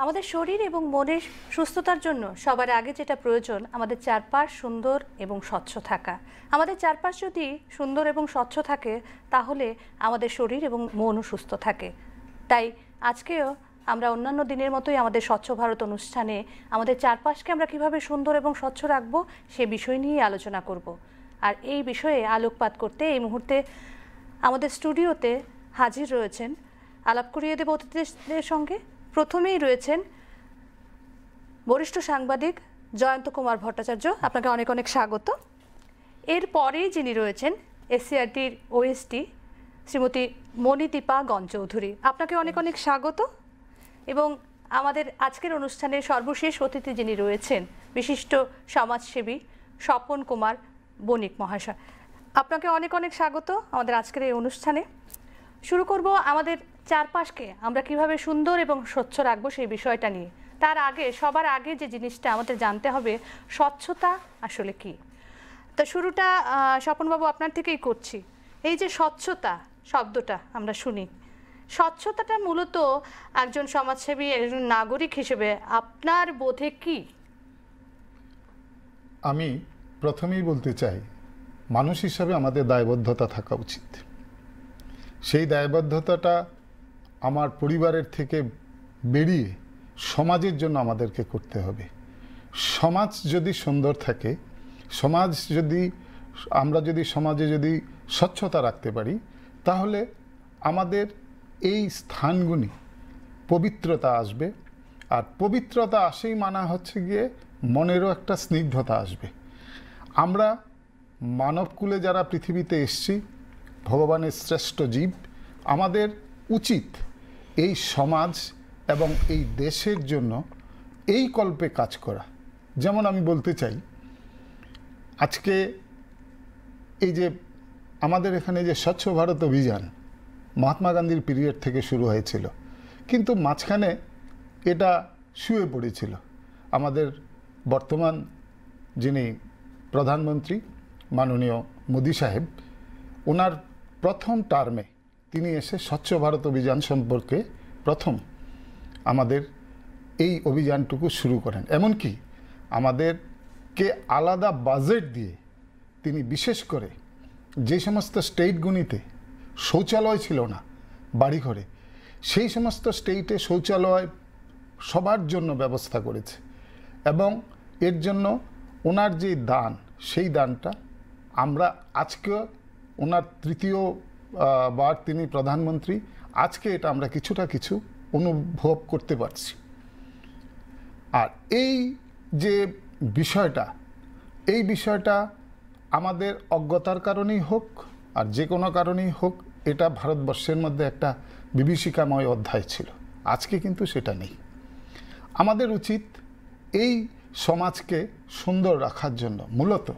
আমাদের শরীর এবং মনের সুস্থতার জন্য সবার আগে যেটা প্রয়োজন আমাদের চারপাশ সুন্দর এবং স্বচ্ছ থাকা। আমাদের চারপাশ যদি সুন্দর এবং স্বচ্ছ থাকে তাহলে আমাদের শরীর এবং মনও সুস্থ থাকে। তাই আজকেও আমরা অন্যান্য দিনের মতোই আমাদের স্বচ্ছ ভারত অনুষ্ঠানে আমাদের চারপাশকে আমরা কিভাবে সুন্দর এবং স্বচ্ছ রাখবো সে বিষয় নিয়েই আলোচনা করব। আর এই বিষয়ে আলোকপাত করতে এই মুহূর্তে আমাদের স্টুডিওতে হাজির রয়েছেন আলাপ করিয়ে দেব অতিথিদের সঙ্গে। প্রথমেই রয়েছেন বরিষ্ঠ সাংবাদিক জয়ন্ত কুমার ভট্টাচার্য, আপনাকে অনেক অনেক স্বাগত। এরপরেই যিনি রয়েছেন এসসিআরটির ওএসডি শ্রীমতী মণিদীপা গণচৌধুরী, আপনাকে অনেক অনেক স্বাগত। এবং আমাদের আজকের অনুষ্ঠানের সর্বশেষ অতিথি যিনি রয়েছেন বিশিষ্ট সমাজসেবী স্বপন কুমার বণিক মহাশয়, আপনাকে অনেক অনেক স্বাগত আমাদের আজকের এই অনুষ্ঠানে। শুরু করব আমাদের চারপাশকে আমরা কিভাবে সুন্দর এবং স্বচ্ছ রাখবো সেই বিষয়টা নিয়ে। তার আগে সবার আগে যে জিনিসটা আমাদের জানতে হবে স্বচ্ছতা আসলে কি। তো শুরুটা স্বপনবাবু আপনার থেকেই করছি। এই যে স্বচ্ছতা শব্দটা আমরা শুনি, স্বচ্ছতাটা মূলত একজন সমাজসেবী একজন নাগরিক হিসেবে আপনার বোধে কি? আমি প্রথমেই বলতে চাই মানুষ হিসাবে আমাদের দায়বদ্ধতা থাকা উচিত। সেই দায়বদ্ধতাটা আমার পরিবারের থেকে বেরিয়ে সমাজের জন্য আমাদেরকে করতে হবে। সমাজ যদি সুন্দর থাকে, আমরা যদি সমাজে যদি স্বচ্ছতা রাখতে পারি তাহলে আমাদের এই স্থানগুলি পবিত্রতা আসবে। আর পবিত্রতা আসেই মানা হচ্ছে গিয়ে মনেরও একটা স্নিগ্ধতা আসবে। আমরা মানবকুলে যারা পৃথিবীতে এসছি, ভগবানের শ্রেষ্ঠ জীব, আমাদের উচিত এই সমাজ এবং এই দেশের জন্য এই কল্পে কাজ করা। যেমন আমি বলতে চাই, আজকে এই যে আমাদের এখানে যে স্বচ্ছ ভারত অভিযান মহাত্মা গান্ধীর পিরিয়ড থেকে শুরু হয়েছিল, কিন্তু মাঝখানে এটা শুয়ে পড়েছিল। আমাদের বর্তমান যিনি প্রধানমন্ত্রী মাননীয় মোদি সাহেব, ওনার প্রথম টার্মে তিনি এসে স্বচ্ছ ভারত অভিযান সম্পর্কে প্রথম আমাদের এই অভিযানটুকু শুরু করেন। এমনকি আমাদেরকে আলাদা বাজেট দিয়ে তিনি বিশেষ করে যে সমস্ত স্টেটগুলিতে শৌচালয় ছিল না বাড়িঘরে, সেই সমস্ত স্টেটে শৌচালয় সবার জন্য ব্যবস্থা করেছে। এবং এর জন্য ওনার যে দান, সেই দানটা আমরা আজকে ওনার তৃতীয় বার তিনি প্রধানমন্ত্রী, আজকে এটা আমরা কিছু অনুভব করতে পারছি। আর এই যে বিষয়টা আমাদের অজ্ঞতার কারণেই হোক আর যে কোনো কারণেই হোক, এটা ভারতবর্ষের মধ্যে একটা বিভীষিকাময় অধ্যায় ছিল। আজকে কিন্তু সেটা নেই। আমাদের উচিত এই সমাজকে সুন্দর রাখার জন্য মূলত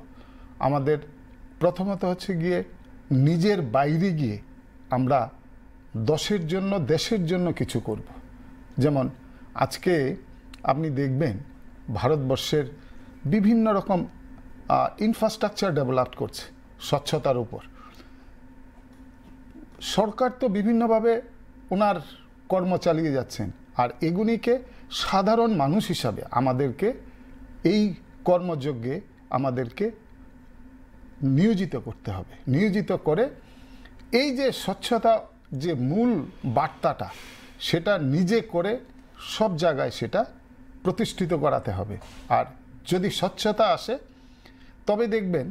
আমাদের প্রথমত হচ্ছে গিয়ে নিজের বাইরে গিয়ে আমরা দেশের জন্য কিছু করব। যেমন আজকে আপনি দেখবেন ভারতবর্ষের বিভিন্ন রকম ইনফ্রাস্ট্রাকচার ডেভেলপ করছে স্বচ্ছতার উপর। সরকার তো বিভিন্নভাবে ওনার কর্ম চালিয়ে যাচ্ছেন, আর এগুলিকে সাধারণ মানুষ হিসাবে আমাদেরকে এই কর্মযজ্ঞে আমাদেরকে নিয়োজিত করতে হবে। নিয়োজিত করে এই যে স্বচ্ছতা যে মূল বার্তাটা, সেটা নিজে করে সব জায়গায় সেটা প্রতিষ্ঠিত করাতে হবে। আর যদি স্বচ্ছতা আসে তবে দেখবেন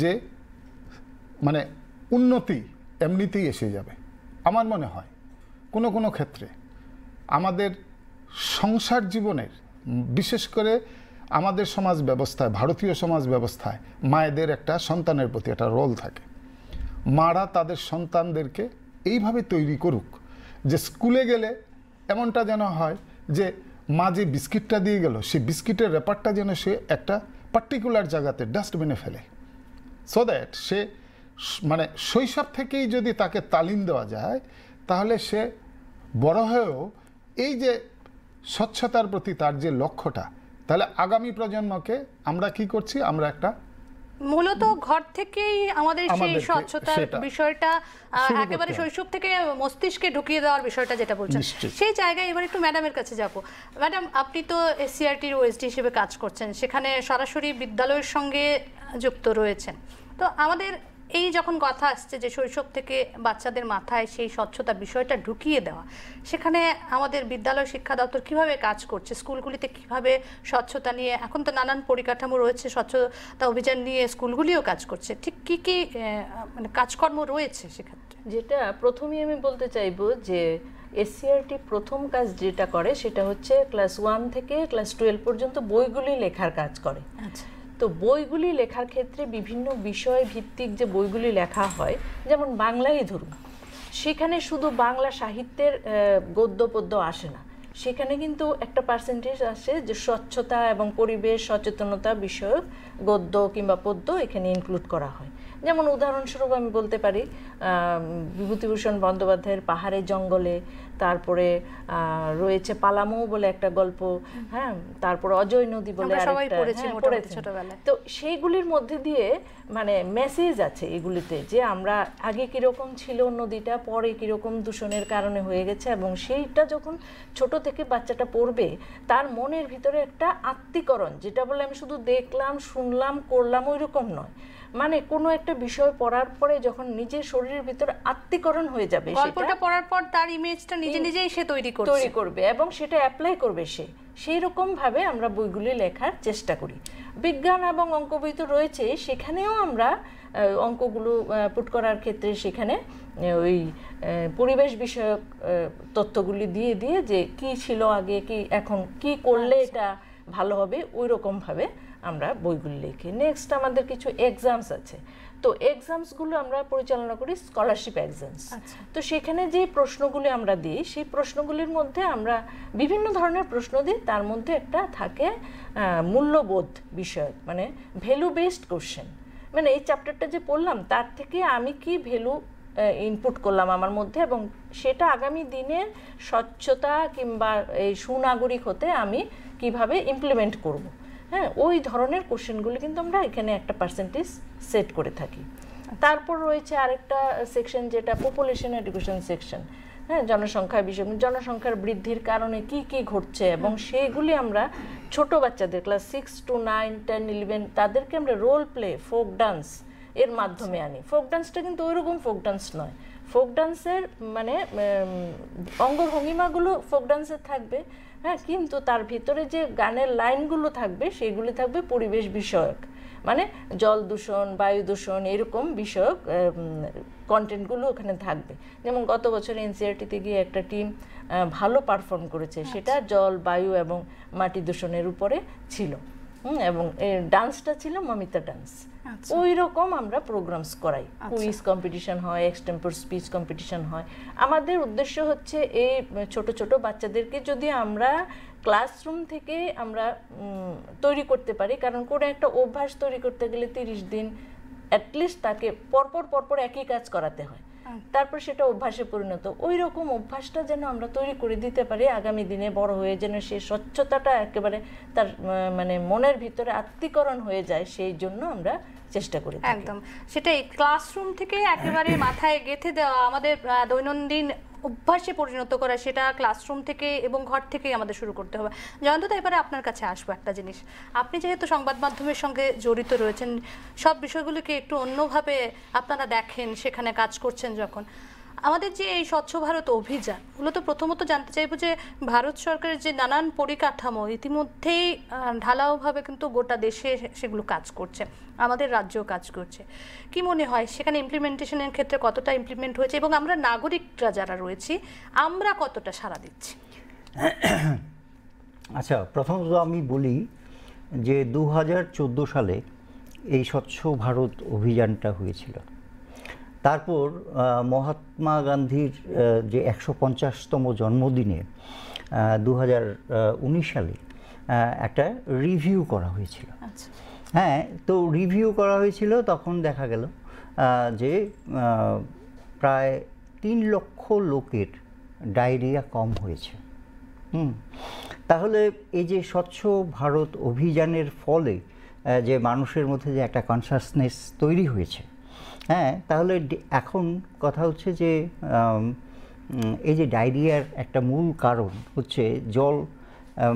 যে মানে উন্নতি এমনিতেই এসে যাবে। আমার মনে হয় কোনো ক্ষেত্রে আমাদের সংসার জীবনের, বিশেষ করে আমাদের সমাজ ব্যবস্থায়, ভারতীয় সমাজ ব্যবস্থায় মায়েদের একটা সন্তানের প্রতি একটা রোল থাকে। মারা তাদের সন্তানদেরকে এইভাবে তৈরি করুক যে স্কুলে গেলে এমনটা যেন হয় যে মা যে বিস্কিটটা দিয়ে গেল, সেই বিস্কিটের র্যাপারটা যেন সে একটা পার্টিকুলার জায়গাতে ডাস্টবিনে ফেলে, সো দ্যাট সে মানে শৈশব থেকেই যদি তাকে তালিম দেওয়া যায় তাহলে সে বড় হয়েও এই যে স্বচ্ছতার প্রতি তার যে লক্ষ্যটা, তাহলে আগামী প্রজন্মকে আমরা কি করছি, আমরা একটা মূলত ঘর থেকেই আমাদের সেই আমাদেরকে স্বচ্ছতার সেটা বিষয়টা শুরু করতে একেবারে হবে। শৈশব থেকে মস্তিষ্কে ঢুকিয়ে দেওয়ার বিষয়টা যেটা বলছেন, নিশ্চয়ই। সেই জায়গায় এবার একটু ম্যাডামের কাছে যাব। ম্যাডাম, আপনি তো এসসিআরটির ওএসডি হিসেবে কাজ করছেন, সেখানে সরাসরি বিদ্যালয়ের সঙ্গে যুক্ত রয়েছেন। তো আমাদের এই যখন কথা আসছে যে শৈশব থেকে বাচ্চাদের মাথায় সেই স্বচ্ছতা বিষয়টা ঢুকিয়ে দেওয়া, সেখানে আমাদের বিদ্যালয় শিক্ষা দপ্তর কিভাবে কাজ করছে, স্কুলগুলিতে কিভাবে স্বচ্ছতা নিয়ে, এখন তো নানান পরিকাঠামো রয়েছে, স্বচ্ছতা অভিযান নিয়ে স্কুলগুলিও কাজ করছে, ঠিক কি কি মানে কাজকর্ম রয়েছে সেক্ষেত্রে? যেটা প্রথমেই আমি বলতে চাইবো যে এসসিআরটি প্রথম কাজ যেটা করে সেটা হচ্ছে ক্লাস 1 থেকে ক্লাস 12 পর্যন্ত বইগুলি লেখার কাজ করে। আচ্ছা, তো বইগুলি লেখার ক্ষেত্রে বিভিন্ন বিষয় ভিত্তিক যে বইগুলি লেখা হয়, যেমন বাংলাই ধরুন, সেখানে শুধু বাংলা সাহিত্যের গদ্য পদ্য আসে না, সেখানে কিন্তু একটা পার্সেন্টেজ আসে যে স্বচ্ছতা এবং পরিবেশ সচেতনতা বিষয়ক গদ্য কিংবা পদ্য এখানে ইনক্লুড করা হয়। যেমন উদাহরণস্বরূপ আমি বলতে পারি বিভূতিভূষণ বন্দ্যোপাধ্যায়ের পাহাড়ে জঙ্গলে, তারপরে রয়েছে পালামৌ বলে একটা গল্প, হ্যাঁ, তারপর অজয় নদী বলে আরেকটা, ছোটবেলায়। তো সেইগুলির মধ্যে দিয়ে মানে মেসেজ আছে এগুলিতে, যে আমরা আগে কিরকম ছিল নদীটা, পরে কিরকম দূষণের কারণে হয়ে গেছে, এবং সেইটা যখন ছোট থেকে বাচ্চাটা পড়বে তার মনের ভিতরে একটা আত্মীকরণ, যেটা বলে আমি শুধু দেখলাম শুনলাম করলাম ওই রকম নয়, মানে কোনো একটা বিষয় পড়ার পরে যখন নিজের শরীরের ভিতরে আত্মীকরণ হয়ে যাবে, গল্পটা পড়ার পর তার ইমেজটা নিজে নিজেই সে তৈরি করবে এবং সেটা অ্যাপ্লাই করবে সে, সেই রকম ভাবে আমরা বইগুলি লেখার চেষ্টা করি। বিজ্ঞান এবং অঙ্ক বই তো রয়েছে, সেখানেও আমরা অঙ্কগুলো পুট করার ক্ষেত্রে সেখানে ওই পরিবেশ বিষয়ক তথ্যগুলি দিয়ে দিয়ে যে কি ছিল আগে, কি এখন কি করলে এটা ভালো হবে, ওই রকম ভাবে আমরা বইগুলি লিখি। নেক্সট আমাদের কিছু এক্সামস আছে, তো এক্সামসগুলো আমরা পরিচালনা করি স্কলারশিপ এক্সামস। তো সেখানে যে প্রশ্নগুলি আমরা দিই, সেই প্রশ্নগুলির মধ্যে আমরা বিভিন্ন ধরনের প্রশ্ন দিই, তার মধ্যে একটা থাকে মূল্যবোধ বিষয়ক, মানে ভ্যালু বেসড কোশ্চেন, মানে এই চ্যাপ্টারটা যে পড়লাম তার থেকে আমি কি ভ্যালু ইনপুট করলাম আমার মধ্যে, এবং সেটা আগামী দিনে স্বচ্ছতা কিংবা এই সুনাগরিক হতে আমি কিভাবে ইমপ্লিমেন্ট করব, হ্যাঁ, ওই ধরনের কোশ্চেনগুলি কিন্তু আমরা এখানে একটা পার্সেন্টেজ সেট করে থাকি। তারপর রয়েছে আরেকটা সেকশন যেটা পপুলেশন এডুকেশন সেকশন, হ্যাঁ, জনসংখ্যা বিষয়, জনসংখ্যার বৃদ্ধির কারণে কি কি ঘটছে, এবং সেগুলি আমরা ছোট বাচ্চাদের ক্লাস 6 to 9, 10, 11 তাদেরকে আমরা রোল প্লে, ফোক ডান্স এর মাধ্যমে আনি। ফোক ডান্সটা কিন্তু ওইরকম ফোক ডান্স নয়, ফোক ডান্সের মানে অঙ্গভঙ্গিমাগুলো ফোক ডান্সের থাকবে, হ্যাঁ, কিন্তু তার ভিতরে যে গানের লাইনগুলো থাকবে সেগুলি থাকবে পরিবেশ বিষয়ক, মানে জল দূষণ, বায়ু দূষণ এরকম বিষয়ক কন্টেন্টগুলো ওখানে থাকবে। যেমন গত বছর এনসিআরটিতে গিয়ে একটা টিম ভালো পারফর্ম করেছে, সেটা জল, বায়ু এবং মাটি দূষণের উপরে ছিল, এবং ডান্সটা ছিল মমিতা ডান্স। ওই রকম আমরা প্রোগ্রামস করাই, কুইজ কম্পিটিশন হয়, এক্সটেম্পোর স্পিচ কম্পিটিশন হয়। আমাদের উদ্দেশ্য হচ্ছে এই ছোট ছোট বাচ্চাদেরকে যদি আমরা ক্লাসরুম থেকে আমরা তৈরি করতে পারি, কারণ কোনো একটা অভ্যাস তৈরি করতে গেলে 30 দিন অ্যাটলিস্ট তাকে পরপর একই কাজ করাতে হয়, তারপর সেটা অভ্যাসে পরিণত, ওই রকম অভ্যাসটা যেন আমরা তৈরি করে দিতে পারি আগামী দিনে বড় হয়ে, যেন সেই স্বচ্ছতাটা একেবারে তার মানে মনের ভিতরে আত্মীকরণ হয়ে যায়, সেই জন্য আমরা চেষ্টা করি। একদম সেটাই, ক্লাসরুম থেকে একেবারে মাথায় গেঁথে দেওয়া, আমাদের দৈনন্দিন অভ্যাসে পরিণত করা, সেটা ক্লাসরুম থেকে এবং ঘর থেকেই আমাদের শুরু করতে হবে। জয়ন্তদা, এবারে আপনার কাছে আসবো একটা জিনিস, আপনি যেহেতু সংবাদ মাধ্যমের সঙ্গে জড়িত রয়েছেন, সব বিষয়গুলিকে একটু অন্যভাবে আপনারা দেখেন, সেখানে কাজ করছেন যখন, আমাদের যে এই স্বচ্ছ ভারত অভিযান, মূলত প্রথমত জানতে চাইবো যে ভারত সরকারের যে নানান পরিকাঠামো ইতিমধ্যেই ঢালাওভাবে কিন্তু গোটা দেশে সেগুলো কাজ করছে, আমাদের রাজ্যও কাজ করছে, কি মনে হয় সেখানে ইমপ্লিমেন্টেশনের ক্ষেত্রে কতটা ইমপ্লিমেন্ট হয়েছে, এবং আমরা নাগরিকরা যারা রয়েছি আমরা কতটা সাড়া দিচ্ছি? আচ্ছা, প্রথমত আমি বলি যে 2014 সালে এই স্বচ্ছ ভারত অভিযানটা হয়েছিল, তারপর মহাত্মা গান্ধীর যে 150তম জন্মদিনে 2019 সালে একটা রিভিউ করা হয়েছিল। হ্যাঁ, তো রিভিউ করা হয়েছিল, তখন দেখা গেল যে প্রায় 3 লক্ষ লোকের ডায়রিয়া কম হয়েছে। তাহলে এই যে স্বচ্ছ ভারত অভিযানের ফলে যে মানুষের মধ্যে যে একটা কনসাসনেস তৈরি হয়েছে, হ্যাঁ, তাহলে এখন কথা হচ্ছে যে এই যে ডায়রিয়ার একটা মূল কারণ হচ্ছে জল,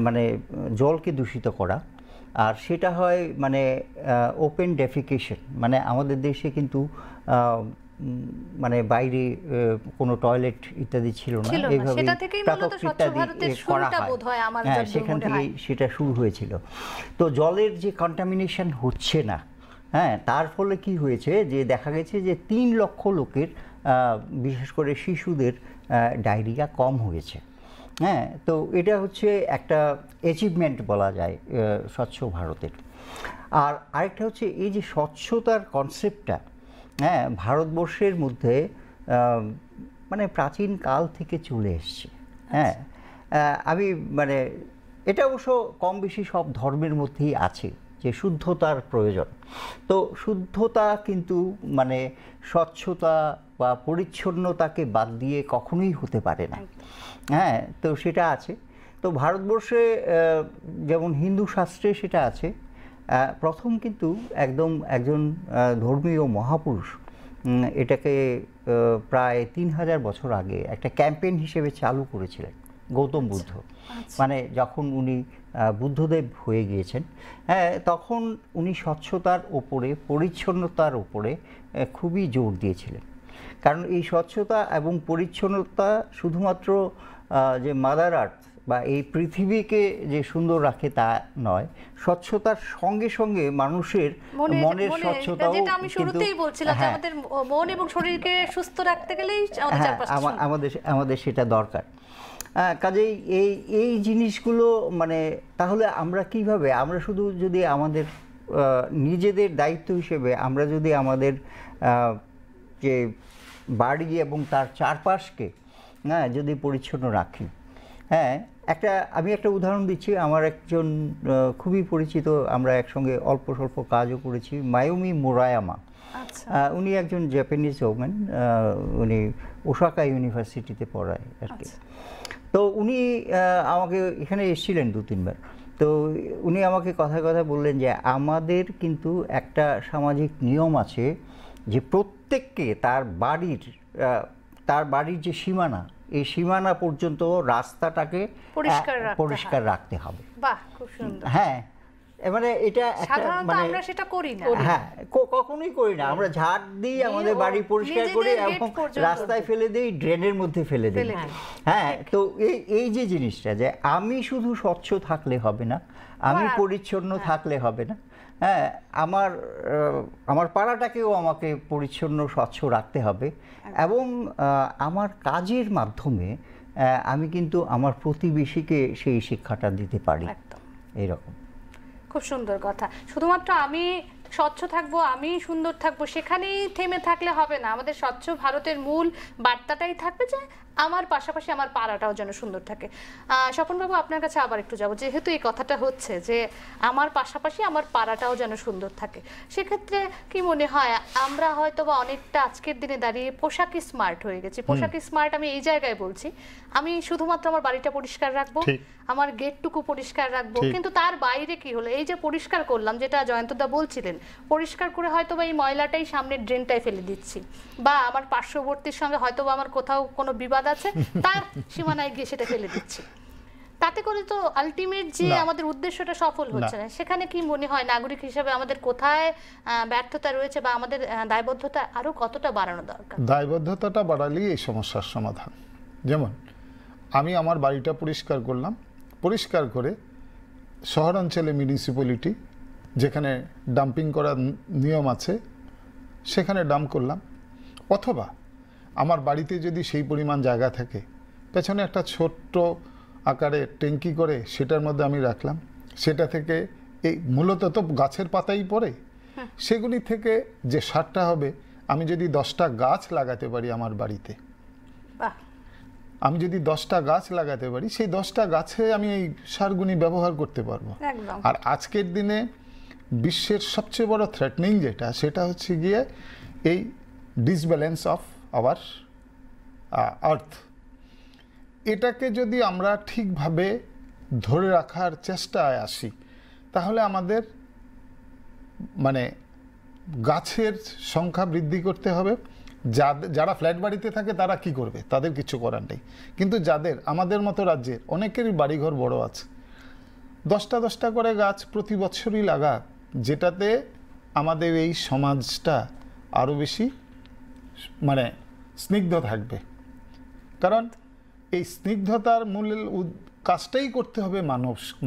মানে জলকে দূষিত করা। আর সেটা হয় মানে ওপেন ডেফিকেশন, মানে আমাদের দেশে কিন্তু মানে বাইরে কোনো টয়লেট ইত্যাদি ছিল না, এইভাবে হ্যাঁ, সেখান থেকে সেটা শুরু হয়েছিল। তো জলের যে কন্টামিনেশন হচ্ছে না, হ্যাঁ, তার ফলে কি হয়েছে যে দেখা গেছে যে 3 লক্ষ লোকের বিশেষ করে শিশুদের ডায়রিয়া কম হয়েছে। হ্যাঁ, তো এটা হচ্ছে একটা অ্যাচিভমেন্ট বলা যায় স্বচ্ছ ভারতের। আর আরেকটা হচ্ছে এই যে স্বচ্ছতার কনসেপ্টটা, হ্যাঁ, ভারতবর্ষের মধ্যে মানে প্রাচীন কাল থেকে চলে এসছে। হ্যাঁ, আমি মানে এটা অবশ্য কম বেশি সব ধর্মের মধ্যেই আছে যে শুদ্ধতার প্রয়োজন। তো শুদ্ধতা কিন্তু মানে স্বচ্ছতা বা পরিচ্ছন্নতাকে বাদ দিয়ে কখনোই হতে পারে না। হ্যাঁ, তো সেটা আছে। তো ভারতবর্ষে যেমন হিন্দু শাস্ত্রে সেটা আছে। প্রথম কিন্তু একজন ধর্মীয় মহাপুরুষ এটাকে প্রায় 3000 বছর আগে একটা ক্যাম্পেইন হিসেবে চালু করেছিলেন, গৌতম বুদ্ধ। মানে যখন উনি বুদ্ধদেব হয়ে গিয়েছেন, হ্যাঁ, তখন উনি স্বচ্ছতার ওপরে, পরিচ্ছন্নতার ওপরে খুবই জোর দিয়েছিলেন। কারণ এই স্বচ্ছতা এবং পরিচ্ছন্নতা শুধুমাত্র যে মাদার আর্থ বা এই পৃথিবীকে যে সুন্দর রাখে তা নয়, স্বচ্ছতার সঙ্গে সঙ্গে মানুষের মনের স্বচ্ছতাও কিন্তু, আমাদের মন এবং শরীরকে সুস্থ রাখতে গেলেই আমাদের সেটা দরকার। কাজেই এই জিনিসগুলো মানে তাহলে আমরা কিভাবে, আমরা শুধু যদি আমাদের নিজেদের দায়িত্ব হিসেবে আমরা যদি আমাদের যে বাড়ি এবং তার চারপাশকে যদি পরিচ্ছন্ন রাখি। হ্যাঁ, আমি একটা উদাহরণ দিচ্ছি। আমার একজন খুবই পরিচিত, আমরা একসঙ্গে অল্প স্বল্প কাজও করেছি, মায়ুমি মুরায়ামা। উনি একজন জাপানিজ ওম্যান, উনি ওসাকা ইউনিভার্সিটিতে পড়ায় আর কি। তো উনি আমাকে এখানে এসেছিলেন 2-3 বার। তো উনি আমাকে কথায় কথায় বললেন যে আমাদের কিন্তু একটা সামাজিক নিয়ম আছে যে প্রত্যেককে তার বাড়ির যে সীমানা, এই সীমানা পর্যন্ত রাস্তাটাকে পরিষ্কার রাখতে হবে। বাহ, খুব সুন্দর। হ্যাঁ, মানে এটা মানে আমরা সেটা করি না। হ্যাঁ, কখনোই করি না। আমরা ঝাড় দিই, আমাদের বাড়ি পরিষ্কার করি এবং রাস্তায় ফেলে দিই, ড্রেনের মধ্যে ফেলে দিই। হ্যাঁ, তো এই যে জিনিসটা যে আমি শুধু স্বচ্ছ থাকলে হবে না, আমি পরিচ্ছন্ন থাকলে হবে না। হ্যাঁ, আমার পাড়াটাকেও আমাকে পরিচ্ছন্ন স্বচ্ছ রাখতে হবে এবং আমার কাজের মাধ্যমে আমি কিন্তু আমার প্রতিবেশীকে সেই শিক্ষাটা দিতে পারি। এইরকম খুব সুন্দর কথা। শুধুমাত্র আমি স্বচ্ছ থাকবো, আমি সুন্দর থাকবো, সেখানেই থেমে থাকলে হবে না। আমাদের স্বচ্ছ ভারতের মূল বার্তাটাই থাকবে যে আমার পাশাপাশি আমার পাড়াটাও যেন সুন্দর থাকে। স্বপনবাবু, আপনার কাছে আবার একটু যাবো, যেহেতু এই কথাটা হচ্ছে যে আমার পাশাপাশি আমার পাড়াটাও যেন সুন্দর থাকে, সেক্ষেত্রে কি মনে হয় আমরা হয়তো বা অনেকটা আজকের দিনে দাঁড়িয়ে পোশাকি স্মার্ট হয়ে গেছি। পোশাকি স্মার্ট আমি এই জায়গায় বলছি, আমি শুধুমাত্র আমার বাড়িটা পরিষ্কার রাখবো, আমার গেটটুকু পরিষ্কার রাখবো, কিন্তু তার বাইরে কি হলো, এই যে পরিষ্কার করলাম, যেটা জয়ন্তদা বলছিলেন, পরিষ্কার করে হয়তো বা এই ময়লাটাই সামনের ড্রেনটায় ফেলে দিচ্ছি, বা আমার পার্শ্ববর্তীর সঙ্গে হয়তো বা আমার কোথাও কোনো বিবাদ আছে, তার সীমানায় গিয়ে সেটা ফেলে দিচ্ছি। তাতে করে তো আলটিমেট যে আমাদের উদ্দেশ্যটা সফল হচ্ছে না। সেখানে কি মনে হয় নাগরিক হিসেবে আমাদের কোথায় ব্যর্থতা রয়েছে বা আমাদের দায়বদ্ধতা আরো কতটা বাড়ানো দরকার? দায়বদ্ধতাটা বাড়ালেই এই সমস্যার সমাধান। যেমন আমি আমার বাড়িটা পরিষ্কার করলাম, পরিষ্কার করে শহরাঞ্চলে মিউনিসিপ্যালিটি যেখানে ডাম্পিং করার নিয়ম আছে সেখানে ডাম্প করলাম, অথবা আমার বাড়িতে যদি সেই পরিমাণ জায়গা থাকে পেছনে একটা ছোট্ট আকারে ট্যাঙ্কি করে সেটার মধ্যে আমি রাখলাম, সেটা থেকে এই মূলত তো গাছের পাতাই পড়ে, সেগুলি থেকে যে সারটা হবে, আমি যদি 10টা গাছ লাগাতে পারি আমার বাড়িতে, আমি যদি 10টা গাছ লাগাতে পারি, সেই 10টা গাছে আমি এই সারগুলি ব্যবহার করতে পারবো। আর আজকের দিনে বিশ্বের সবচেয়ে বড় থ্রেটনিং যেটা, সেটা হচ্ছে গিয়ে এই ডিসব্যালেন্স অফ আওয়ার আর্থ। এটাকে যদি আমরা ঠিকভাবে ধরে রাখার চেষ্টায় আসি, তাহলে আমাদের মানে গাছের সংখ্যা বৃদ্ধি করতে হবে। যারা ফ্ল্যাট বাড়িতে থাকে তারা কি করবে, তাদের কিছু করার নেই। কিন্তু যাদের আমাদের মতো রাজ্যের অনেকেরই বাড়িঘর বড় আছে, 10টা করে গাছ প্রতি বছরই লাগাক, যেটাতে আমাদের এই সমাজটা আরও বেশি মানে স্নিগ্ধ থাকবে। কারণ এই স্নিগ্ধতার মূল কাজটাই করতে হবে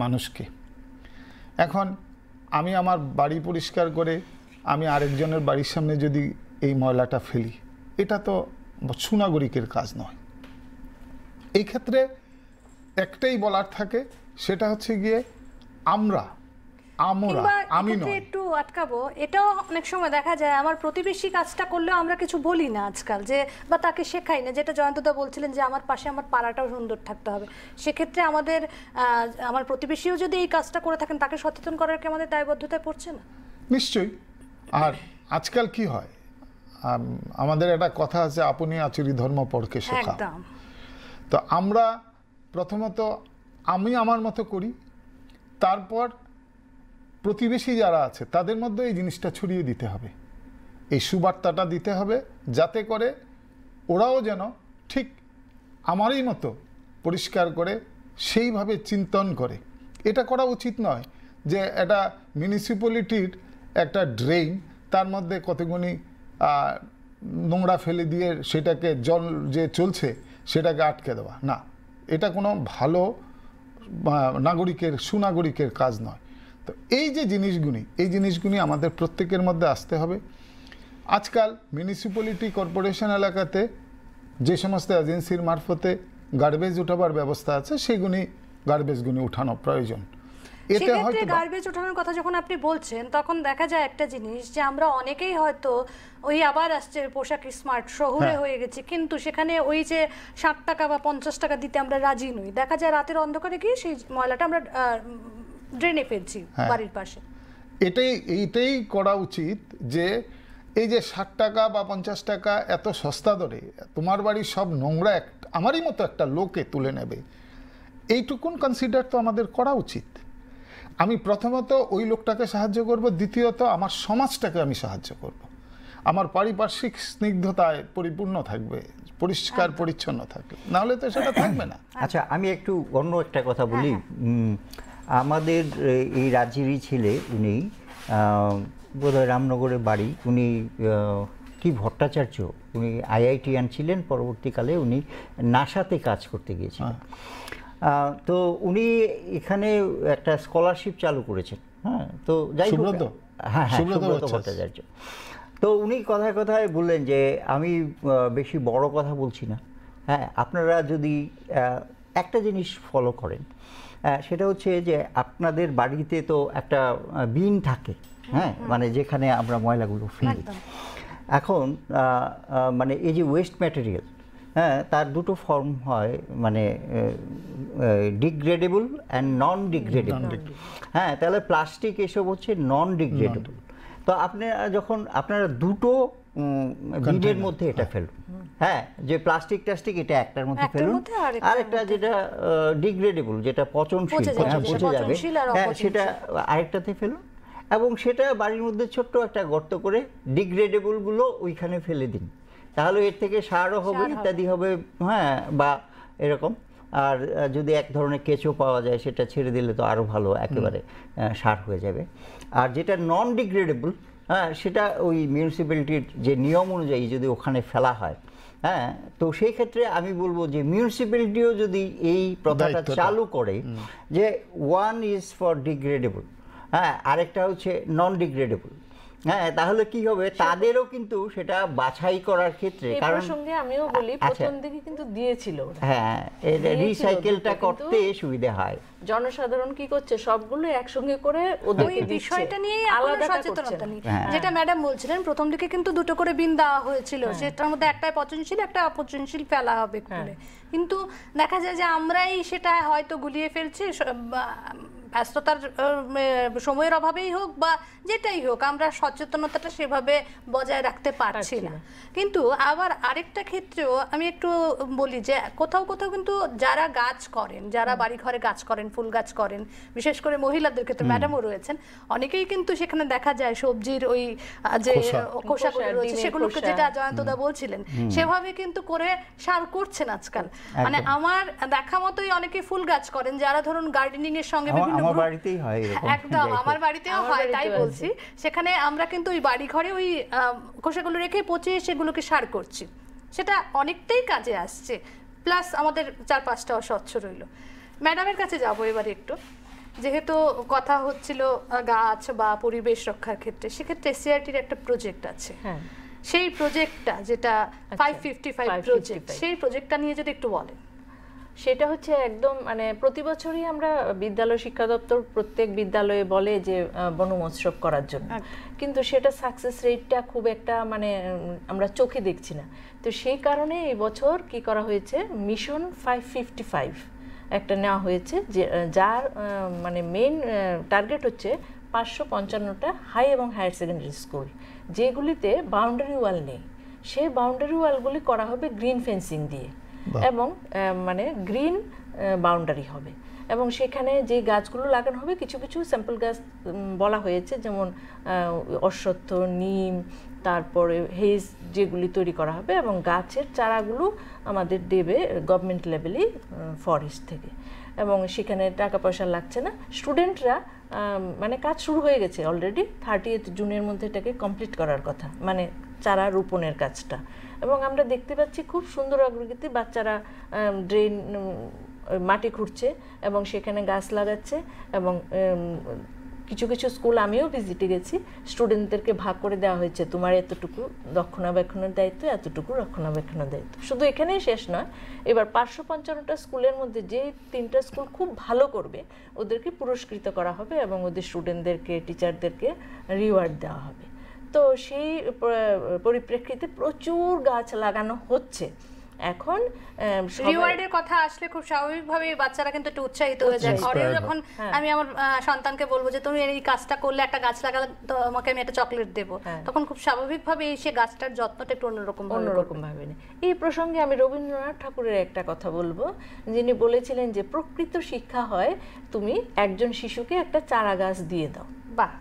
মানুষকে। এখন আমি আমার বাড়ি পরিষ্কার করে আমি আরেকজনের বাড়ির সামনে যদি এই ময়লাটা ফেলি, এটা তো সুনাগরিকের কাজ নয়। এই ক্ষেত্রে একটাই বলার থাকে, সেটা হচ্ছে গিয়ে আমি নয়। একটু আটকাবো, এটাও অনেক সময় দেখা যায় আমার প্রতিবেশী কাজটা করলেও আমরা কিছু বলি না আজকাল, যে বা তাকে শেখাই না, যেটা জয়ন্তদা বলছিলেন যে আমার পাশে আমার পাড়াটাও সুন্দর থাকতে হবে। সেক্ষেত্রে আমার প্রতিবেশীও যদি এই কাজটা করে থাকেন, তাকে সচেতন করার কি আমাদের দায়বদ্ধতায় পড়ছে না? নিশ্চয়ই। আর আজকাল কি হয়, আমাদের একটা কথা আছে, আপনি আচরি ধর্ম পরকে শেখা। তো আমরা প্রথমত আমি আমার মতো করি, তারপর প্রতিবেশী যারা আছে তাদের মধ্যে এই জিনিসটা ছড়িয়ে দিতে হবে, এই সুবার্তাটা দিতে হবে, যাতে করে ওরাও যেন ঠিক আমারই মতো পরিষ্কার করে সেইভাবে চিন্তন করে। এটা করা উচিত নয় যে একটা মিউনিসিপ্যালিটির একটা ড্রেন, তার মধ্যে কতগুলি নোংরা ফেলে দিয়ে সেটাকে জল যে চলছে সেটাকে আটকে দেওয়া, না, এটা কোনো ভালো সুনাগরিকের কাজ নয়। তো এই জিনিসগুলি আমাদের প্রত্যেকের মধ্যে আসতে হবে। আজকাল মিউনিসিপ্যালিটি কর্পোরেশন এলাকাতে যে সমস্ত এজেন্সির মারফতে গার্বেজ উঠাবার ব্যবস্থা আছে, সেগুলি গার্বেজগুলি উঠানো প্রয়োজন। সেক্ষেত্রে গার্বেজ ওঠানোর কথা যখন আপনি বলছেন, তখন দেখা যায় একটা জিনিস, যে আমরা অনেকেই হয়তো ওই আবার আসছে পোশাক স্মার্ট শহরে হয়ে গেছি, কিন্তু সেখানে ওই যে 60 টাকা বা 50 টাকা দিতে আমরা রাজি নই। দেখা যায় রাতের অন্ধকারে গিয়ে সেই ময়লাটা আমরা ড্রেনে ফেলছি বাড়ির পাশে। এইটাই করা উচিত, যে এই যে 60 টাকা বা 50 টাকা এত সস্তা দরে তোমার বাড়ির সব নোংরা আমারই মতো একটা লোকে তুলে নেবে, এইটুকুন কনসিডার তো আমাদের করা উচিত। আমি প্রথমত ওই লোকটাকে সাহায্য করব, দ্বিতীয়ত আমার সমাজটাকে আমি সাহায্য করব। আমার পারিপার্শ্বিক স্নিগ্ধতায় পরিপূর্ণ থাকবে, পরিষ্কার পরিচ্ছন্ন থাকবে, নাহলে তো সেটা থাকবে না। আচ্ছা, আমি একটু অন্য একটা কথা বলি। আমাদের এই রাজ্যেরই ছেলে, উনি বোধহয় রামনগরের বাড়ি, উনি কি ভট্টাচার্য, উনি আইআইটিয়ান ছিলেন, পরবর্তীকালে উনি নাসাতে কাজ করতে গিয়েছিলেন। তো উনি এখানে একটা স্কলারশিপ চালু করেছেন। হ্যাঁ, তো যাই হোক, হ্যাঁ, সুব্রত ভট্টাচার্য। তো উনি কথায় কথায় বললেন যে আমি বেশি বড় কথা বলছি না, হ্যাঁ, আপনারা যদি একটা জিনিস ফলো করেন, সেটা হচ্ছে যে আপনাদের বাড়িতে তো একটা বিন থাকে, হ্যাঁ, মানে যেখানে আমরা ময়লাগুলো ফেলি। এখন মানে এই যে ওয়েস্ট ম্যাটেরিয়াল, হ্যাঁ, তার দুটো ফর্ম হয়, মানে ডিগ্রেডেবল অ্যান্ড নন ডিগ্রেডেবল। হ্যাঁ, তাহলে প্লাস্টিক এসব হচ্ছে নন ডিগ্রেডেবল। তো আপনারা দুটো বিনের মধ্যে এটা ফেলুন, হ্যাঁ, যে প্লাস্টিক এটা একটার মধ্যে ফেলুন, আরেকটা যেটা ডিগ্রেডেবল, যেটা পচনশীল, পচে যাবে, হ্যাঁ, সেটা আরেকটাতে ফেলুন, এবং সেটা বাড়ির মধ্যে ছোট্ট একটা গর্ত করে ডিগ্রেডেবলগুলো ওইখানে ফেলে দিন। তাহলে এর থেকে সারও হবে, ইত্যাদি হবে, হ্যাঁ, বা এরকম। আর যদি এক ধরনের কেঁচো পাওয়া যায়, সেটা ছেড়ে দিলে তো আরও ভালো, একেবারে সার হয়ে যাবে। আর যেটা নন ডিগ্রেডেবল, হ্যাঁ, সেটা ওই মিউনিসিপ্যালিটির যে নিয়ম অনুযায়ী যদি ওখানে ফেলা হয়, হ্যাঁ, তো সেই ক্ষেত্রে আমি বলবো যে মিউনিসিপ্যালিটিও যদি এই প্রথাটা চালু করে, যে ওয়ান ইজ ফর ডিগ্রেডেবল, হ্যাঁ, আরেকটা হচ্ছে নন ডিগ্রেডেবল, হ্যাঁ, তাহলে কি হবে, তাদেরও কিন্তু সেটা বাছাই করার ক্ষেত্রে, কারণ সঙ্গে আমিও বলি প্রথম দিকে কিন্তু দিয়েছিল, হ্যাঁ, রিসাইকেলটা করতে সুবিধা হয়। জনসাধারণ কি করছে, সবগুলো একসঙ্গে করে ওদেরকে বিষয়টা নিয়ে আলাদা সচেতনতা নেই। যেটা ম্যাডাম বলছিলেন, প্রথম দিকে কিন্তু দুটো করে বিন দেওয়া হয়েছিল, সেটার মধ্যে একটাই পচনশীল, একটা অপচনশীল ফেলা হবে করে, কিন্তু দেখা যায় যে আমরাই সেটা হয়তো গুলিয়ে ফেলছি, ব্যস্ততার সময়ের অভাবেই হোক বা যেটাই হোক, আমরা সচেতনতাটা সেভাবে বজায় রাখতে পারছি না। কিন্তু আবার আরেকটা ক্ষেত্রেও আমি একটু বলি যে কোথাও কোথাও কিন্তু যারা গাছ করেন, যারা বাড়ি ঘরে গাছ করেন, ফুল গাছ করেন, বিশেষ করে মহিলাদের ক্ষেত্রে ম্যাডামও রয়েছেন, অনেকেই কিন্তু সেখানে দেখা যায় সবজির ওই যে খোসাগুলো রয়েছে সেগুলোকে, যেটা জয়ন্তদা বলছিলেন, সেভাবে কিন্তু করে সার করছেন আজকাল। মানে আমার দেখা মতোই অনেকে ফুল গাছ করেন যারা ধরুন গার্ডেনিং এর সঙ্গে বিভিন্ন আমার বাড়িতেই হয় এরকম। একদম আমার বাড়িতেও হয়, তাই বলছি। সেখানে আমরা কিন্তু ওই বাড়ি ঘরে ওই খোসাগুলো রেখে পচিয়ে সেগুলোকে সার করছি, সেটা অনেকটাই কাজে আসছে, প্লাস আমাদের চারপাশটাও স্বচ্ছ রইল। ম্যাডামের কাছে যাবো এবারে একটু, যেহেতু কথা হচ্ছিল গাছ বা পরিবেশ রক্ষার ক্ষেত্রে, সেক্ষেত্রে সিআরটির একটা প্রজেক্ট আছে, সেই প্রজেক্টটা যেটা 555 প্রজেক্ট, সেই প্রজেক্টটা নিয়ে যদি একটু বলেন। সেটা হচ্ছে একদম মানে প্রতি বছরই আমরা বিদ্যালয় শিক্ষা দপ্তর প্রত্যেক বিদ্যালয়ে বলে যে বন মহোৎসব করার জন্য, কিন্তু সেটা সাকসেস রেটটা খুব একটা মানে আমরা চোখে দেখছি না। তো সেই কারণে এই বছর কি করা হয়েছে, মিশন 555 একটা নেওয়া হয়েছে, যে যার মানে মেইন টার্গেট হচ্ছে 555টা হাই এবং হায়ার সেকেন্ডারি স্কুল যেগুলিতে বাউন্ডারি ওয়াল নেই, সেই বাউন্ডারি ওয়ালগুলি করা হবে গ্রিন ফেন্সিং দিয়ে এবং মানে গ্রিন বাউন্ডারি হবে, এবং সেখানে যে গাছগুলো লাগানো হবে কিছু কিছু স্যাম্পল গাছ বলা হয়েছে, যেমন অশ্বত্থ, নিম, তারপরে হেজ যেগুলি তৈরি করা হবে, এবং গাছের চারাগুলো আমাদের দেবে গভর্নমেন্ট লেভেলেই ফরেস্ট থেকে, এবং সেখানে টাকা পয়সা লাগছে না। স্টুডেন্টরা মানে কাজ শুরু হয়ে গেছে অলরেডি, 30 জুনের মধ্যে এটাকে কমপ্লিট করার কথা, মানে চারা রোপণের কাজটা। এবং আমরা দেখতে পাচ্ছি খুব সুন্দর অগ্রগতি, বাচ্চারা ড্রেন মাটি খুঁড়ছে এবং সেখানে গাছ লাগাচ্ছে, এবং কিছু কিছু স্কুল আমিও ভিজিটে গেছি, স্টুডেন্টদেরকে ভাগ করে দেওয়া হয়েছে, তোমার এতটুকু রক্ষণাবেক্ষণের দায়িত্ব, এতটুকু রক্ষণাবেক্ষণের দায়িত্ব। শুধু এখানেই শেষ নয়, এবার 555টা স্কুলের মধ্যে যে 3টা স্কুল খুব ভালো করবে ওদেরকে পুরস্কৃত করা হবে এবং ওদের স্টুডেন্টদেরকে, টিচারদেরকে রিওয়ার্ড দেওয়া হবে। তো সেই পরিপ্রেক্ষিতে প্রচুর গাছ লাগানো হচ্ছে। এখন রিওয়ার্ডের কথা আসলে খুব স্বাভাবিকভাবে বাচ্চারা কিন্তু একটু উৎসাহিত হয়ে যায়। ঘরেও যখন আমি আমার সন্তানকে বলবো যে তুমি এই কাজটা করলে, একটা গাছ লাগালে তো আমাকে আমি একটা চকলেট দেবো, তখন খুব স্বাভাবিকভাবে সে গাছটার যত্নটা একটু অন্যরকম ভাবে নেয়। এই প্রসঙ্গে আমি রবীন্দ্রনাথ ঠাকুরের একটা কথা বলবো, যিনি বলেছিলেন যে প্রকৃত শিক্ষা হয় তুমি একজন শিশুকে একটা চারা গাছ দিয়ে দাও। বাহ,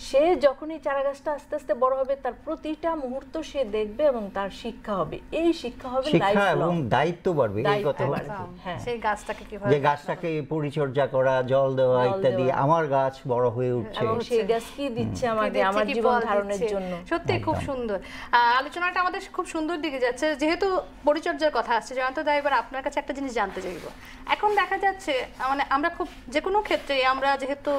সে যখনই চারা গাছটা আস্তে আস্তে বড় হবে তার প্রতিটা মুহূর্ত সে দেখবে এবং তার শিক্ষা হবে, এই শিক্ষা হবে শিক্ষা এবং দায়িত্ব বাড়বে। এই কথা সেই গাছটাকে কিভাবে, যে গাছটাকে পরিচর্যা করা, জল দেওয়া ইত্যাদি, আমার গাছ বড় হয়ে উঠছে এবং সেই গাছ কি দিচ্ছে আমাকে আমার জীবন ধারণের জন্য। সত্যি খুব সুন্দর আলোচনাটা আমাদের, খুব সুন্দর দিকে যাচ্ছে। যেহেতু পরিচর্যার কথা আসছে, জয়ন্ত দা, এবার আপনার কাছে একটা জিনিস জানতে চাইব। এখন দেখা যাচ্ছে মানে আমরা খুব যে কোনো ক্ষেত্রে, আমরা যেহেতু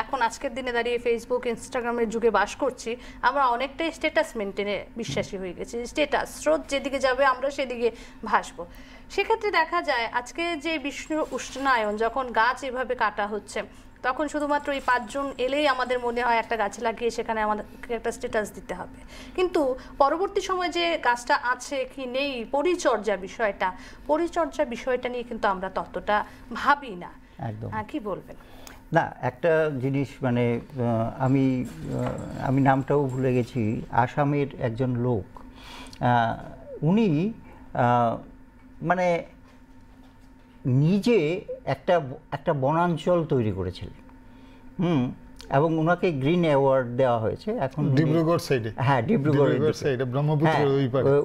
এখন আজকের দিনে দাঁড়িয়ে ফেসবুক, ইনস্টাগ্রামের যুগে বাস করছি, আমরা অনেকটাই স্ট্যাটাস মেনটেনে বিশ্বাসী হয়ে গেছি। স্ট্যাটাস, স্রোত যেদিকে যাবে আমরা সেদিকে ভাসবো। সেক্ষেত্রে দেখা যায় আজকে যে বিশ্ব উষ্ণায়ন, যখন গাছ এভাবে কাটা হচ্ছে, তখন শুধুমাত্র এই 5 জুন এলেই আমাদের মনে হয় একটা গাছ লাগিয়ে সেখানে আমাদেরকে একটা স্ট্যাটাস দিতে হবে, কিন্তু পরবর্তী সময়ে যে গাছটা আছে কি নেই, পরিচর্যা বিষয়টা নিয়ে কিন্তু আমরা ততটা ভাবি না। একদম, কি বলবেন? না, একটা জিনিস মানে আমি নামটাও ভুলে গেছি, আসামের একজন লোক, উনি মানে নিজে একটা বনাঞ্চল তৈরি করেছিলেন, এবং ওনাকে গ্রিন অ্যাওয়ার্ড দেওয়া হয়েছে। এখন ডিব্রুগড় সাইডে, হ্যাঁ ডিব্রুগড় সাইডে, ব্রহ্মপুত্র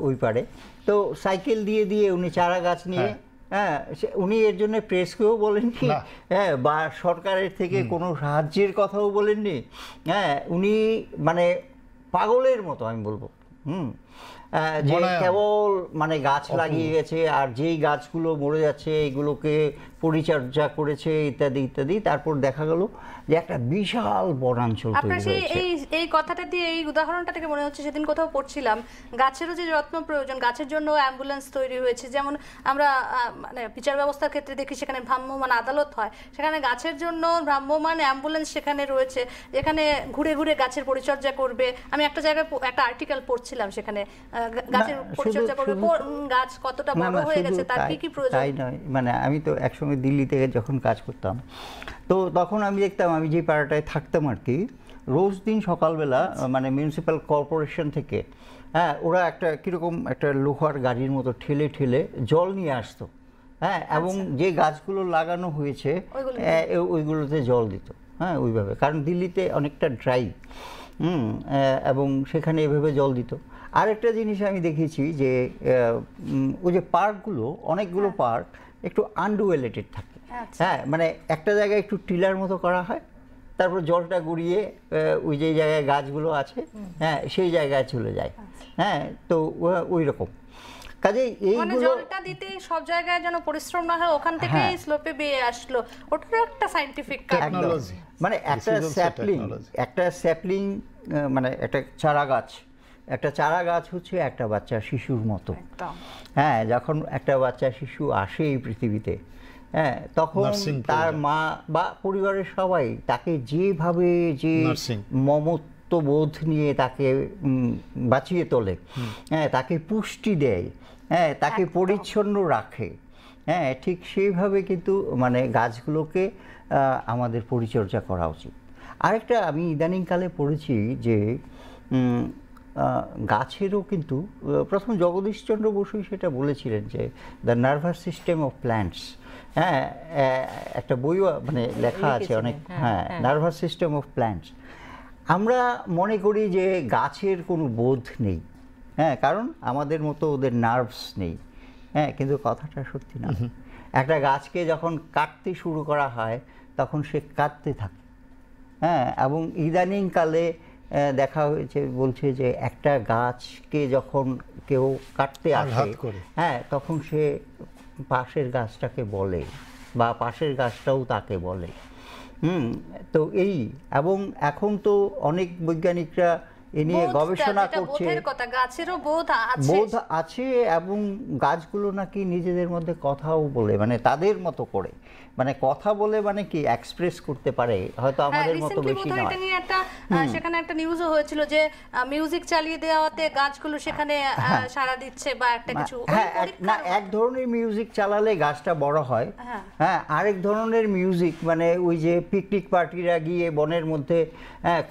ওই পারে। তো সাইকেল দিয়ে উনি চারা গাছ নিয়ে, উনি এর জন্য প্রেসকেও বলেননি, বা সরকারের থেকে কোনো সাহায্যের কথাও বলেননি। উনি মানে পাগলের মতো আমি বলবো, যে কেবল মানে গাছ লাগিয়ে গেছে, আর যেই গাছগুলো মরে যাচ্ছে এইগুলোকে পরিচর্যা করেছে ইত্যাদি ইত্যাদি। তারপর দেখা গেল যে একটা বিশাল বনাঞ্চল তৈরি হয়েছে। এই কথাটা দিয়ে, এই উদাহরণটা থেকে মনে হচ্ছে, সেদিন কোথাও পড়ছিলাম গাছেরও যে যত্ন প্রয়োজন, গাছের জন্য অ্যাম্বুলেন্স তৈরি হয়েছে। যেমন আমরা মানে বিচার ব্যবস্থার ক্ষেত্রে দেখি সেখানে ভ্রাম্যমাণ আদালত হয়, সেখানে গাছের জন্য ভ্রাম্যমাণ অ্যাম্বুলেন্স সেখানে রয়েছে, যেখানে ঘুরে ঘুরে গাছের পরিচর্যা করবে। আমি একটা জায়গায় একটা আর্টিকেল পড়ছিলাম, সেখানে গাছের পরিচর্যা করবে, কোন গাছ কতটা বড় হয়ে গেছে, তার কি কি প্রয়োজন? তাই নয়, মানে আমি তো একসঙ্গে দিল্লি থেকে যখন কাজ করতাম, তো তখন আমি দেখতাম, আমি যে পাড়াটায় থাকতাম আর কি, রোজ দিন সকালবেলা মানে মিউনিসিপ্যাল কর্পোরেশন থেকে হ্যাঁ ওরা একটা কীরকম একটা লোহার গাড়ির মতো ঠেলে ঠেলে জল নিয়ে আসতো, হ্যাঁ, এবং যে গাছগুলো লাগানো হয়েছে ওইগুলোতে জল দিত, হ্যাঁ ওইভাবে, কারণ দিল্লিতে অনেকটা ড্রাই, এবং সেখানে এভাবে জল দিত। আরেকটা জিনিস আমি দেখেছি যে ওই যে পার্কগুলো, অনেকগুলো পার্ক একটু আনডুয়েলেটেড থাকে, হ্যাঁ, মানে একটা জায়গায় একটু টিলার মতো করা হয়, তারপর জলটা গড়িয়ে ওই যে জায়গায় গাছগুলো আছে হ্যাঁ সেই জায়গায় চলে যায়, হ্যাঁ, তো ওই রকম কাজেই এইগুলো জলটা দিতে সব জায়গায় যেন পরিশ্রম না হয়, ওখান থেকে স্লোপে বেয়ে আসলো, ওটারও একটা সায়েন্টিফিক টেকনোলজি। মানে একটা স্যাপলিং মানে একটা চারা গাছ হচ্ছে একটা বাচ্চা শিশুর মতো, হ্যাঁ, যখন একটা বাচ্চা শিশু আসে এই পৃথিবীতে, হ্যাঁ, তখন তার মা বা পরিবারের সবাই তাকে যেভাবে যে মমত্ববোধ নিয়ে তাকে বাঁচিয়ে তোলে, হ্যাঁ, তাকে পুষ্টি দেয়, হ্যাঁ, তাকে পরিচ্ছন্ন রাখে, হ্যাঁ, ঠিক সেইভাবে কিন্তু মানে গাছগুলোকে আমাদের পরিচর্যা করা উচিত। আরেকটা আমি ইদানিংকালে পড়েছি যে গাছেরও কিন্তু প্রথম জগদীশচন্দ্র বসুই সেটা বলেছিলেন যে the nervous system of plants, হ্যাঁ, একটা বইও মানে লেখা আছে অনেক, হ্যাঁ, নার্ভাস সিস্টেম অফ প্ল্যান্টস। আমরা মনে করি যে গাছের কোনো বোধ নেই, হ্যাঁ, কারণ আমাদের মতো ওদের নার্ভস নেই, হ্যাঁ, কিন্তু কথাটা সত্যি না। একটা গাছকে যখন কাটতে শুরু করা হয় তখন সে কাটতে থাকে, হ্যাঁ, এবং ইদানিংকালে দেখা হয়েছে, বলছে যে একটা গাছকে যখন কেউ কাটতে আসে, হ্যাঁ, তখন সে পাশের গাছটাকে বলে বা পাশের গাছটাও তাকে বলে, তো এই, এবং এখন তো অনেক বৈজ্ঞানিকরা এ নিয়ে গবেষণা করছে, বোধ আছে, এবং গাছগুলো নাকি নিজেদের মধ্যে কথাও বলে, মানে তাদের মতো করে, মানে কথা বলে মানে কি এক্সপ্রেস করতে পারে, হয়তো আমাদের মতো বেশি নয়। এটা নিয়ে একটা সেখানে একটা নিউজও হয়েছিল যে মিউজিক চালিয়ে দেওয়াতে গাছগুলো সেখানে সাড়া দিচ্ছে বা একটা কিছু, হ্যাঁ, না, এক ধরনের মিউজিক চালালে গাছটা বড় হয়, হ্যাঁ, আরেক ধরনের মিউজিক মানে ওই যে পিকনিক পার্টিরা গিয়ে বনের মধ্যে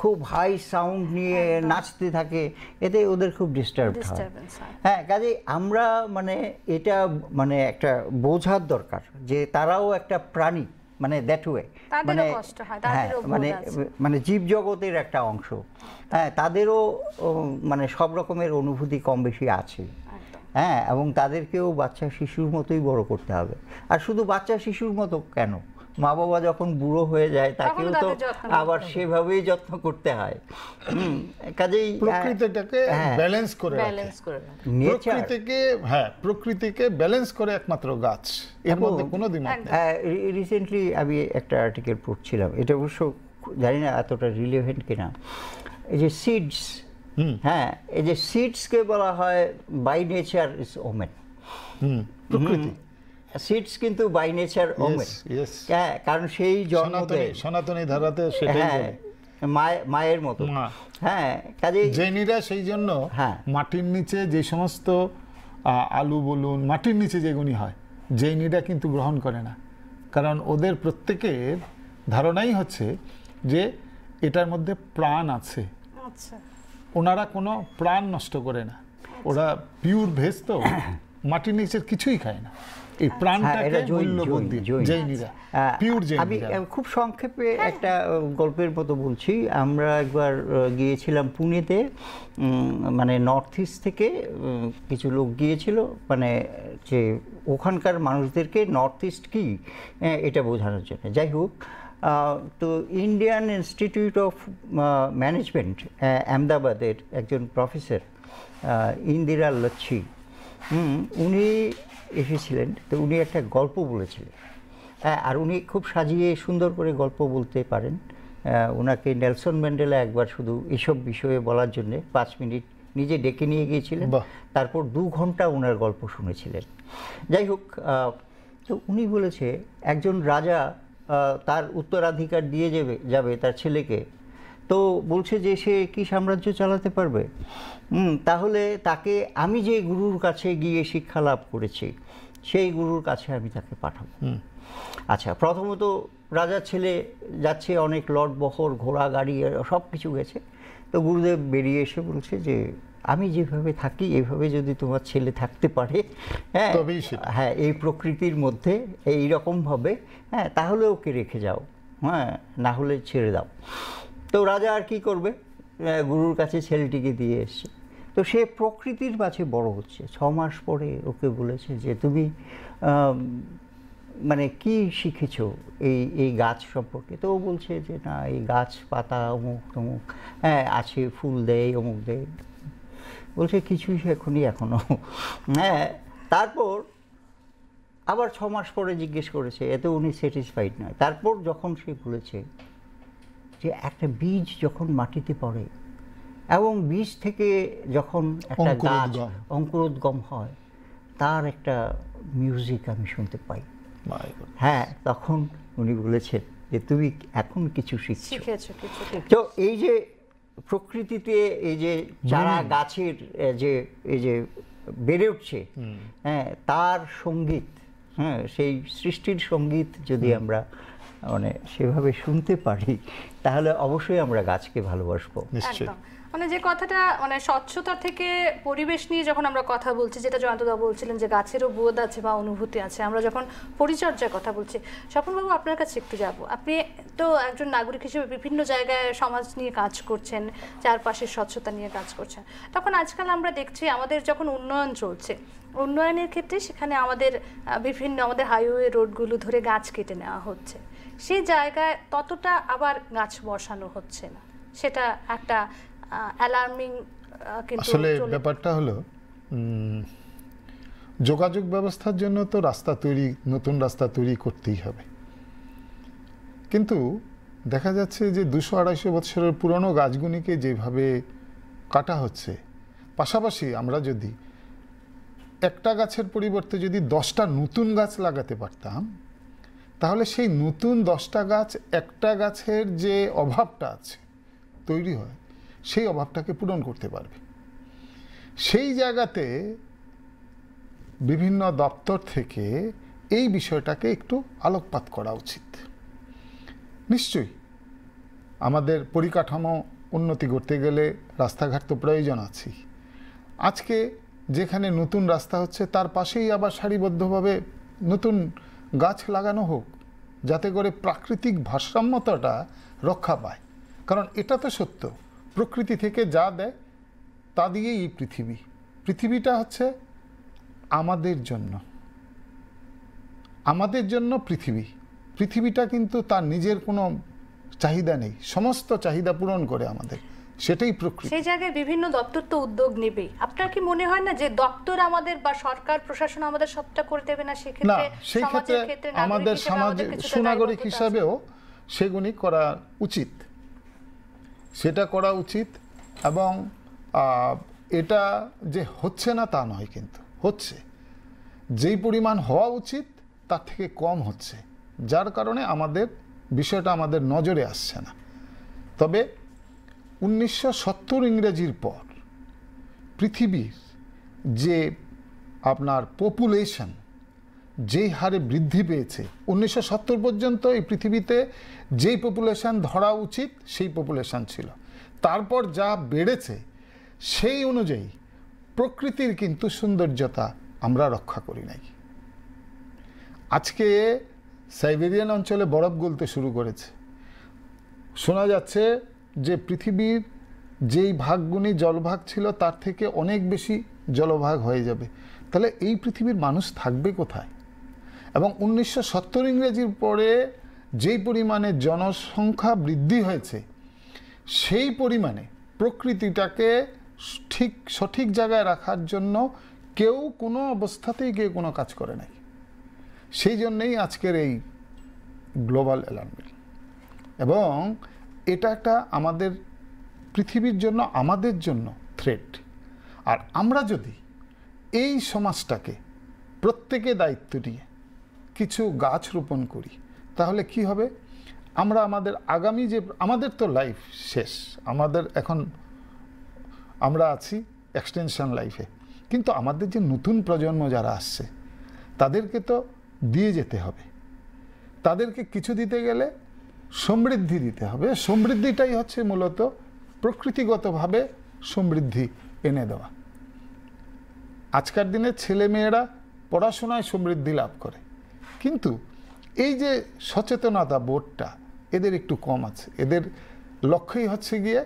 খুব হাই সাউন্ড নিয়ে নাচতে থাকে, এতে ওদের খুব ডিস্টার্ব হয়, হ্যাঁ, কাজে আমরা মানে এটা মানে একটা বোঝার দরকার যে তারাও একটা প্রাণী, মানে দ্যাট ওয়ে, মানে হ্যাঁ, মানে জীবজগতের একটা অংশ, হ্যাঁ, তাদেরও মানে সব রকমের অনুভূতি কম বেশি আছে, হ্যাঁ, এবং তাদেরকেও বাচ্চা শিশুর মতোই বড় করতে হবে। আর শুধু বাচ্চা শিশুর মতো কেন, মা বাবা যখন বুড়ো হয়ে যায় তাকেও তো আবার সেভাবেই যত্ন করতে হয়, কাজেই প্রকৃতিটাকে ব্যালেন্স করে প্রকৃতিকে ব্যালেন্স করে একমাত্র গাছ, এর মধ্যে কোনো দ্বিমত নেই। রিসেন্টলি আমি একটা আর্টিকেল পড়ছিলাম, এটা অবশ্য জানি না এতটা রিলেভেন্ট কিনা, এই যে সিডস, হ্যাঁ, এই যে সিডসকে বলা হয় বাই নেচার ইজ ওমেন, প্রকৃতি সিডস কিন্তু বাই নেচার ওমেন, হ্যাঁ, কারণ সেই সনাতনী ধারাতে সেটাই বলে, মায়ের মতো, হ্যাঁ, কাজেই জৈনিরা সেই জন্য মাটির নিচে যে সমস্ত আলু বলুন, মাটির নিচে যেগুলি হয়, জৈনিরা কিন্তু গ্রহণ করে না, কারণ ওদের প্রত্যেকের ধারণাই হচ্ছে যে এটার মধ্যে প্রাণ আছে, ওনারা কোনো প্রাণ নষ্ট করে না, ওরা পিওর ভেজ, তো মাটির নিচের কিছুই খায় না, এই প্রাণটাকে মূল্যবোধ দিয়ে জৈনিরা, পিওর জৈনিরা। আমি খুব সংক্ষেপে একটা গল্পের মতো বলছি। আমরা একবার গিয়েছিলাম পুনেতে, মানে নর্থ ইস্ট থেকে কিছু লোক গিয়েছিল, মানে যে ওখানকার মানুষদেরকে নর্থ ইস্ট কি এটা বোঝানোর জন্য। যাই হোক, তো ইন্ডিয়ান ইনস্টিটিউট অফ ম্যানেজমেন্ট আহমেদাবাদের একজন প্রফেসর ইন্দিরা লচ্ছি, উনি এসেছিলেন। তো উনি একটা গল্প বলেছিলেন, আর উনি খুব সাজিয়ে সুন্দর করে গল্প বলতে পারেন। ওনাকে নেলসন ম্যান্ডেলা একবার শুধু এসব বিষয়ে বলার জন্য 5 মিনিট নিজে ডেকে নিয়ে গিয়েছিলেন, তারপর 2 ঘন্টা ওনার গল্প শুনেছিলেন। যাই হোক, তো উনি বলেছে একজন রাজা তার উত্তরাধিকার দিয়ে যাবে তার ছেলেকে, তো বলছে যে সে কি সাম্রাজ্য চালাতে পারবে? তাহলে তাকে আমি যে গুরুর কাছে গিয়ে শিক্ষা লাভ করেছি সেই গুরুর কাছে আমি তাকে পাঠাবো। আচ্ছা, প্রথমত রাজার ছেলে যাচ্ছে, অনেক লটবহর, ঘোড়া গাড়ি সব কিছু গেছে। তো গুরুদেব বেরিয়ে এসে বলছে যে আমি যেভাবে থাকি এভাবে যদি তোমার ছেলে থাকতে পারে, হ্যাঁ হ্যাঁ, এই প্রকৃতির মধ্যে এইরকমভাবে, হ্যাঁ, তাহলে ওকে রেখে যাও, হ্যাঁ, না হলে ছেড়ে দাও। তো রাজা আর কি করবে, গুরুর কাছে ছেলেটিকে দিয়ে এসছে। তো সে প্রকৃতির মাঝে বড় হচ্ছে। 6 মাস পরে ওকে বলেছে যে তুমি মানে কি শিখেছো এই গাছ সম্পর্কে? তো ও বলছে যে না, এই গাছ পাতা অমুক তমুক, হ্যাঁ, আছে, ফুল দেয়, অমুক দেয়। বলছে কিছুই শেখনি এখনো। হ্যাঁ, তারপর আবার 6 মাস পরে জিজ্ঞেস করেছে, এতে উনি স্যাটিসফাইড নয়। তারপর যখন সে বলেছে যে একটা বীজ যখন মাটিতে পড়ে এবং বীজ থেকে যখন একটা গাছ অঙ্কুরোদ্গম হয়, তার একটা মিউজিক আমি শুনতে পাই। হ্যাঁ, তখন উনি বলেছেন যে তুমি এখন কিছু শিখেছো। তো এই যে প্রকৃতিতে এই যে চারা গাছের যে এই যে বেড়ে উঠছে, হ্যাঁ, তার সঙ্গীত, হ্যাঁ, সেই সৃষ্টির সঙ্গীত যদি আমরা মানে সেভাবে শুনতে পারি, তাহলে অবশ্যই আমরা গাছকে ভালোবাসবো। নিশ্চয়ই। মানে যে কথাটা, মানে স্বচ্ছতা থেকে পরিবেশ নিয়ে যখন আমরা কথা বলছি, যেটা জয়ন্তদা বলছিলেন যে গাছেরও বোধ আছে বা অনুভূতি আছে, আমরা যখন পরিচর্যার কথা বলছি, স্বপনবাবু আপনার কাছে একটু যাব। আপনি তো একজন নাগরিক হিসেবে বিভিন্ন জায়গায় সমাজ নিয়ে কাজ করছেন, চারপাশের স্বচ্ছতা নিয়ে কাজ করছেন। তখন আজকাল আমরা দেখছি আমাদের যখন উন্নয়ন চলছে, উন্নয়নের ক্ষেত্রে সেখানে আমাদের বিভিন্ন আমাদের হাইওয়ে রোডগুলো ধরে গাছ কেটে নেওয়া হচ্ছে, সেই জায়গায় ততটা আবার গাছ বসানো হচ্ছে না। সেটা একটা অ্যালার্মিং। আসলে ব্যাপারটা হলো যোগাযোগ ব্যবস্থার জন্য তো রাস্তা তৈরি, নতুন রাস্তা তৈরি করতেই হবে, কিন্তু দেখা যাচ্ছে যে 200-250 বছরের পুরনো গাছগুলিকে যেভাবে কাটা হচ্ছে, পাশাপাশি আমরা যদি একটা গাছের পরিবর্তে যদি 10টা নতুন গাছ লাগাতে পারতাম, তাহলে সেই নতুন 10টা গাছ একটা গাছের যে অভাবটা আছে তৈরি হয়, সেই অভাবটাকে পূরণ করতে পারবে। সেই জায়গাতে বিভিন্ন দপ্তর থেকে এই বিষয়টাকে একটু আলোকপাত করা উচিত। নিশ্চয়ই আমাদের পরিকাঠামো উন্নতি করতে গেলে রাস্তাঘাট তো প্রয়োজন আছে। আজকে যেখানে নতুন রাস্তা হচ্ছে তার পাশেই আবার সারিবদ্ধভাবে নতুন গাছ লাগানো হোক, যাতে করে প্রাকৃতিক ভারসাম্যতাটা রক্ষা পায়। কারণ এটা তো সত্য, প্রকৃতি থেকে যা দেয় তা দিয়েই এই পৃথিবীটা হচ্ছে আমাদের জন্য পৃথিবীটা কিন্তু তার নিজের কোনো চাহিদা নেই, সমস্ত চাহিদা পূরণ করে আমাদের, সেটাই প্রকৃতি। সেই জায়গায় বিভিন্ন দপ্তর তো উদ্যোগ নেবেই। আপনার কি মনে হয় না যে দপ্তর আমাদের বা সরকার প্রশাসন আমাদের সবটা করে দেবে না? সেই ক্ষেত্রে আমাদের সমাজে সুনাগরিক হিসাবেও সেগুলি করা উচিত, সেটা করা উচিত। এবং এটা যে হচ্ছে না তা নয়, কিন্তু হচ্ছে, যেই পরিমাণ হওয়া উচিত তার থেকে কম হচ্ছে, যার কারণে আমাদের বিষয়টা আমাদের নজরে আসছে না। তবে 1970 ইংরেজির পর পৃথিবীর যে আপনার পপুলেশন যেই হারে বৃদ্ধি পেয়েছে, 1970 পর্যন্ত এই পৃথিবীতে যেই পপুলেশন ধরা উচিত সেই পপুলেশন ছিল, তারপর যা বেড়েছে সেই অনুযায়ী প্রকৃতির কিন্তু সৌন্দর্যতা আমরা রক্ষা করি নাই। আজকে সাইবেরিয়ান অঞ্চলে বরফ গলতে শুরু করেছে, শোনা যাচ্ছে যে পৃথিবীর যেই ভাগগুলি জলভাগ ছিল তার থেকে অনেক বেশি জলভাগ হয়ে যাবে। তাহলে এই পৃথিবীর মানুষ থাকবে কোথায়? এবং 1970 ইংরেজির পরে যেই পরিমাণে জনসংখ্যা বৃদ্ধি হয়েছে, সেই পরিমাণে প্রকৃতিটাকে সঠিক জায়গায় রাখার জন্য কেউ কোনো অবস্থাতেই কোনো কাজ করে নাই। সেই জন্যেই আজকের এই গ্লোবাল অ্যালার্মিং। এবং এটা একটা আমাদের পৃথিবীর জন্য, আমাদের জন্য থ্রেট। আর আমরা যদি এই সমাজটাকে প্রত্যেকে দায়িত্ব নিয়ে কিছু গাছ রোপণ করি, তাহলে কি হবে? আমরা আমাদের আগামী যে আমাদের তো লাইফ শেষ, আমাদের এখন আমরা আছি এক্সটেনশন লাইফে, কিন্তু আমাদের যে নতুন প্রজন্ম যারা আসছে তাদেরকে তো দিয়ে যেতে হবে, তাদেরকে কিছু দিতে গেলে সমৃদ্ধি দিতে হবে। সমৃদ্ধিটাই হচ্ছে মূলত প্রকৃতিগতভাবে সমৃদ্ধি এনে দেওয়া। আজকের দিনে ছেলেমেয়েরা পড়াশোনায় সমৃদ্ধি লাভ করে, কিন্তু এই যে সচেতনতা বোধটা এদের একটু কম আছে। এদের লক্ষ্যই হচ্ছে গিয়ে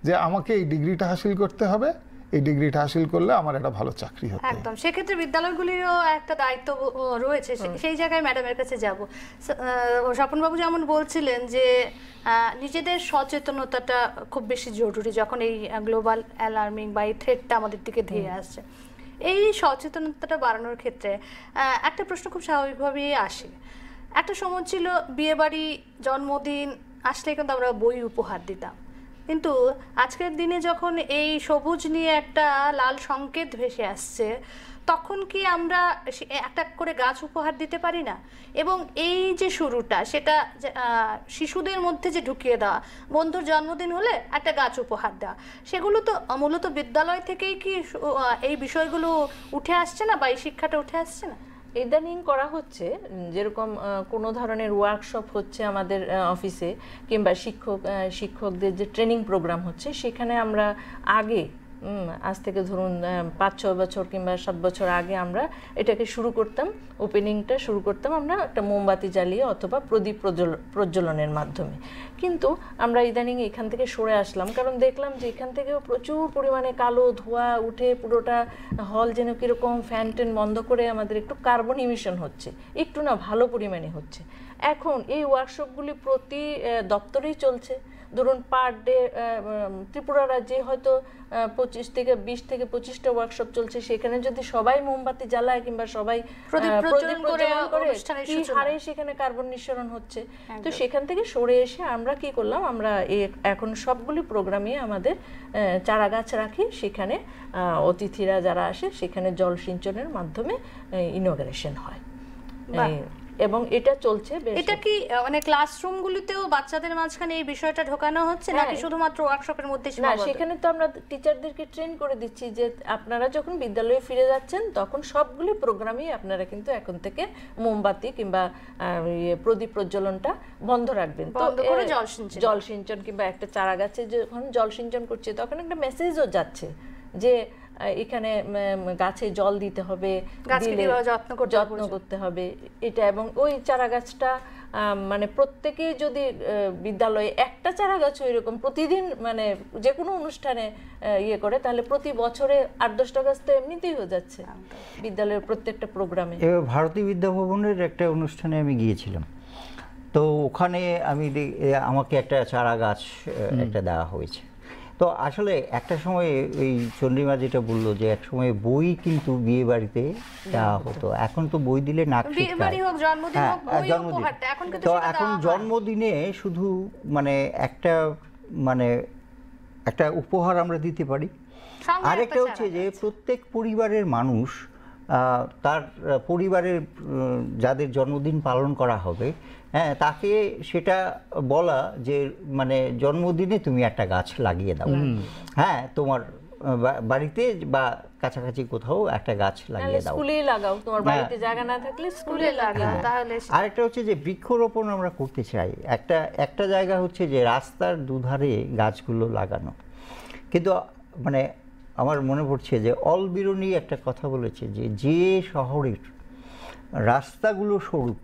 যে আমাকে এই ডিগ্রিটা হাসিল করতে হবে, এই ডিগ্রিটা হাসিল করলে আমার একটা ভালো চাকরি হতে হবে। একদম, সেক্ষেত্রে বিদ্যালয়গুলিরও একটা দায়িত্ব রয়েছে। সেই জায়গায় ম্যাডামের কাছে যাব। স্বপনবাবু যেমন বলছিলেন যে নিজেদের সচেতনতাটা খুব বেশি জরুরি যখন এই গ্লোবাল অ্যালার্মিং বা এই থ্রেটটা আমাদের দিকে ধেয়ে আসছে। এই সচেতনতাটা বাড়ানোর ক্ষেত্রে একটা প্রশ্ন খুব স্বাভাবিকভাবেই আসে। একটা সময় ছিল বিয়েবাড়ি, জন্মদিন আসলে কিন্তু আমরা বই উপহার দিতাম, কিন্তু আজকের দিনে যখন এই সবুজ নিয়ে একটা লাল সংকেত ভেসে আসছে, তখন কি আমরা একটা করে গাছ উপহার দিতে পারি না? এবং এই যে শুরুটা, সেটা শিশুদের মধ্যে যে ঢুকিয়ে দেওয়া, বন্ধুর জন্মদিন হলে একটা গাছ উপহার দেওয়া, সেগুলো তো মূলত বিদ্যালয় থেকেই কি এই বিষয়গুলো উঠে আসছে না, বা এই শিক্ষাটা উঠে আসছে না? ইদানিং করা হচ্ছে, যেরকম কোনো ধরনের ওয়ার্কশপ হচ্ছে আমাদের অফিসে, কিংবা শিক্ষকদের যে ট্রেনিং প্রোগ্রাম হচ্ছে, সেখানে আমরা আগে আজ থেকে ধরুন 5-6 বছর কিংবা 7 বছর আগে আমরা এটাকে শুরু করতাম, ওপেনিংটা শুরু করতাম আমরা একটা মোমবাতি জ্বালিয়ে অথবা প্রদীপ প্রজ্বলনের মাধ্যমে। কিন্তু আমরা ইদানিং এখান থেকে সরে আসলাম, কারণ দেখলাম যে এখান থেকেও প্রচুর পরিমাণে কালো ধোঁয়া উঠে পুরোটা হল যেন কীরকম ফ্যান ট্যান বন্ধ করে আমাদের একটু কার্বন ইমিশন হচ্ছে, একটু না ভালো পরিমাণে হচ্ছে। এখন এই ওয়ার্কশপগুলি প্রতি দপ্তরেই চলছে। ধরুন পার ডে ত্রিপুরা রাজ্যে হয়তো 20 থেকে 25টা ওয়ার্কশপ চলছে। সেখানে যদি সবাই মোমবাতি জ্বালায় কিংবা সবাই প্রদীপ প্রজ্বলন করে, কি হারে সেখানে কার্বন নিঃসরণ হচ্ছে। তো সেখান থেকে সরে এসে আমরা কি করলাম, আমরা এখন সবগুলি প্রোগ্রামে আমাদের চারা গাছ রাখি। সেখানে অতিথিরা যারা আসে সেখানে জল সিঞ্চনের মাধ্যমে ইনোগ্রেশন হয়, এবং এটা চলছে। এটা কি মানে ক্লাসরুমগুলিতেও বাচ্চাদের মাঝখানে এই বিষয়টা ঢোকানো হচ্ছে, নাকি শুধুমাত্র ওয়ার্কশপের মধ্যে সীমাবদ্ধ? না, সেখানে তো আমরা টিচারদেরকে ট্রেন করে দিচ্ছি যে আপনারা যখন বিদ্যালয়ে ফিরে যাচ্ছেন তখন সবগুলি প্রোগ্রামই আপনারা কিন্তু এখন থেকে মোমবাতি কিংবা প্রদীপ প্রজ্বলনটা বন্ধ রাখবেন। তো জল সিঞ্চন কিংবা একটা চারা গাছে যখন জল সিঞ্চন করছে তখন একটা মেসেজও যাচ্ছে যে এখানে গাছে জল দিতে হবে, যত্ন করতে হবে এটা। এবং ওই চারা গাছটা মানে প্রত্যেকে যদি বিদ্যালয়ে একটা চারা গাছ এরকম প্রতিদিন মানে যে কোনো অনুষ্ঠানে ইয়ে করে, তাহলে প্রতি বছরে 8-10টা গাছ তো এমনিতেই হয়ে যাচ্ছে বিদ্যালয়ের প্রত্যেকটা প্রোগ্রামে। ভারতী বিদ্যাভবনের একটা অনুষ্ঠানে আমি গিয়েছিলাম, তো ওখানে আমাকে একটা চারা গাছ একটা দেওয়া হয়েছে। তো আসলে একটা সময় এই চন্দ্রিমা যেটা বললো যে এক সময় বই কিন্তু বিয়ে বাড়িতে দেওয়া হতো, এখন তো বই দিলে নাক ছিটকায়। তো এখন জন্মদিনে শুধু মানে একটা উপহার আমরা দিতে পারি। আরেকটা হচ্ছে যে প্রত্যেক পরিবারের মানুষ তার পরিবারের যাদের জন্মদিন পালন করা হবে, হ্যাঁ, তাকে সেটা বলা যে মানে জন্মদিনে তুমি একটা গাছ লাগিয়ে দাও, হ্যাঁ, তোমার বাড়িতে বা কাছাকাছি কোথাও একটা গাছ লাগিয়ে দাও, স্কুলে লাগাও, তোমার বাড়িতে জায়গা না থাকলে স্কুলে লাগাও। তাহলে আরেকটা হচ্ছে যে বৃক্ষরোপণ আমরা করতে চাই। একটা জায়গা হচ্ছে যে রাস্তার দুধারে গাছগুলো লাগানো, কিন্তু মানে আমার মনে পড়ছে যে অলবিরুনি একটা কথা বলেছে যে শহরের রাস্তাগুলো সরু,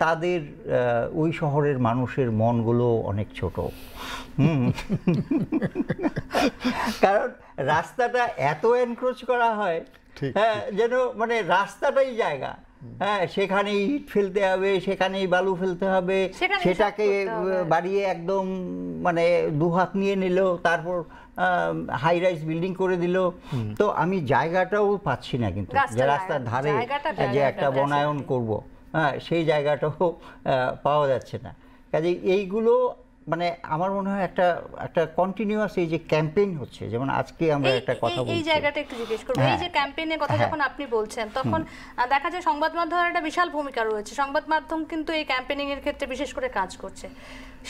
তাদের ওই শহরের মানুষের মনগুলো অনেক ছোট, কারণ রাস্তাটা এত এনক্রোচ করা হয়, হ্যাঁ, যেন মানে রাস্তাটাই জায়গা, হ্যাঁ, সেখানেই ইট ফেলতে হবে, সেখানেই বালু ফেলতে হবে, সেটাকে বাড়িয়ে একদম মানে দুহাত নিয়ে নিল, তারপর হাই রাইজ বিল্ডিং করে দিল। তো আমি জায়গাটাও পাচ্ছি না, কিন্তু যে রাস্তার ধারে যে একটা বনায়ন করব, হ্যাঁ, সেই জায়গাটাও পাওয়া যাচ্ছে না। কাজে এইগুলো মানে আমার মনে হয় একটা একটা কন্টিনিউয়াস এই যে ক্যাম্পেইন হচ্ছে, যেমন আজকে আমরা একটা কথা বলছি, এই জায়গাটা একটু জিজ্ঞেস করব। এই যে ক্যাম্পেইনের কথা যখন আপনি বলছেন, তখন দেখা যায় সংবাদ মাধ্যমের একটা বিশাল ভূমিকা রয়েছে। সংবাদ মাধ্যম কিন্তু এই ক্যাম্পেইনিং এর ক্ষেত্রে বিশেষ করে কাজ করছে।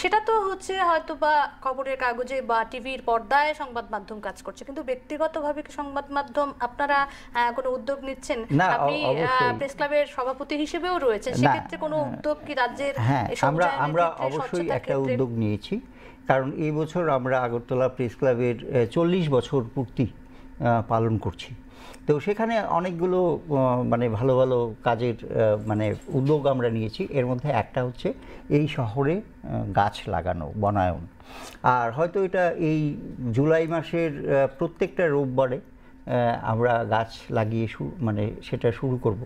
সেটা তো হচ্ছে হয়তো বা খবরের কাগজে বা টিভির পর্দায় সংবাদ মাধ্যম কাজ করছে, কিন্তু ব্যক্তিগতভাবে কি সংবাদ মাধ্যম আপনারা কোনো উদ্যোগ নিচ্ছেন? আপনি প্রেস ক্লাবের সভাপতি হিসেবেও রয়েছেন, সেক্ষেত্রে কোনো উদ্যোগ কি রাজ্যের? আমরা অবশ্যই একটা উদ্যোগ নিয়েছি, কারণ এই বছর আমরা আগরতলা প্রেস ক্লাবের 40 বছর পূর্তি পালন করছি। তো সেখানে অনেকগুলো মানে ভালো ভালো কাজের মানে উদ্যোগ আমরা নিয়েছি। এর মধ্যে একটা হচ্ছে এই শহরে গাছ লাগানো, বনায়ন। আর হয়তো এটা এই জুলাই মাসের প্রত্যেকটা রোববারে আমরা গাছ লাগিয়ে মানে সেটা শুরু করব।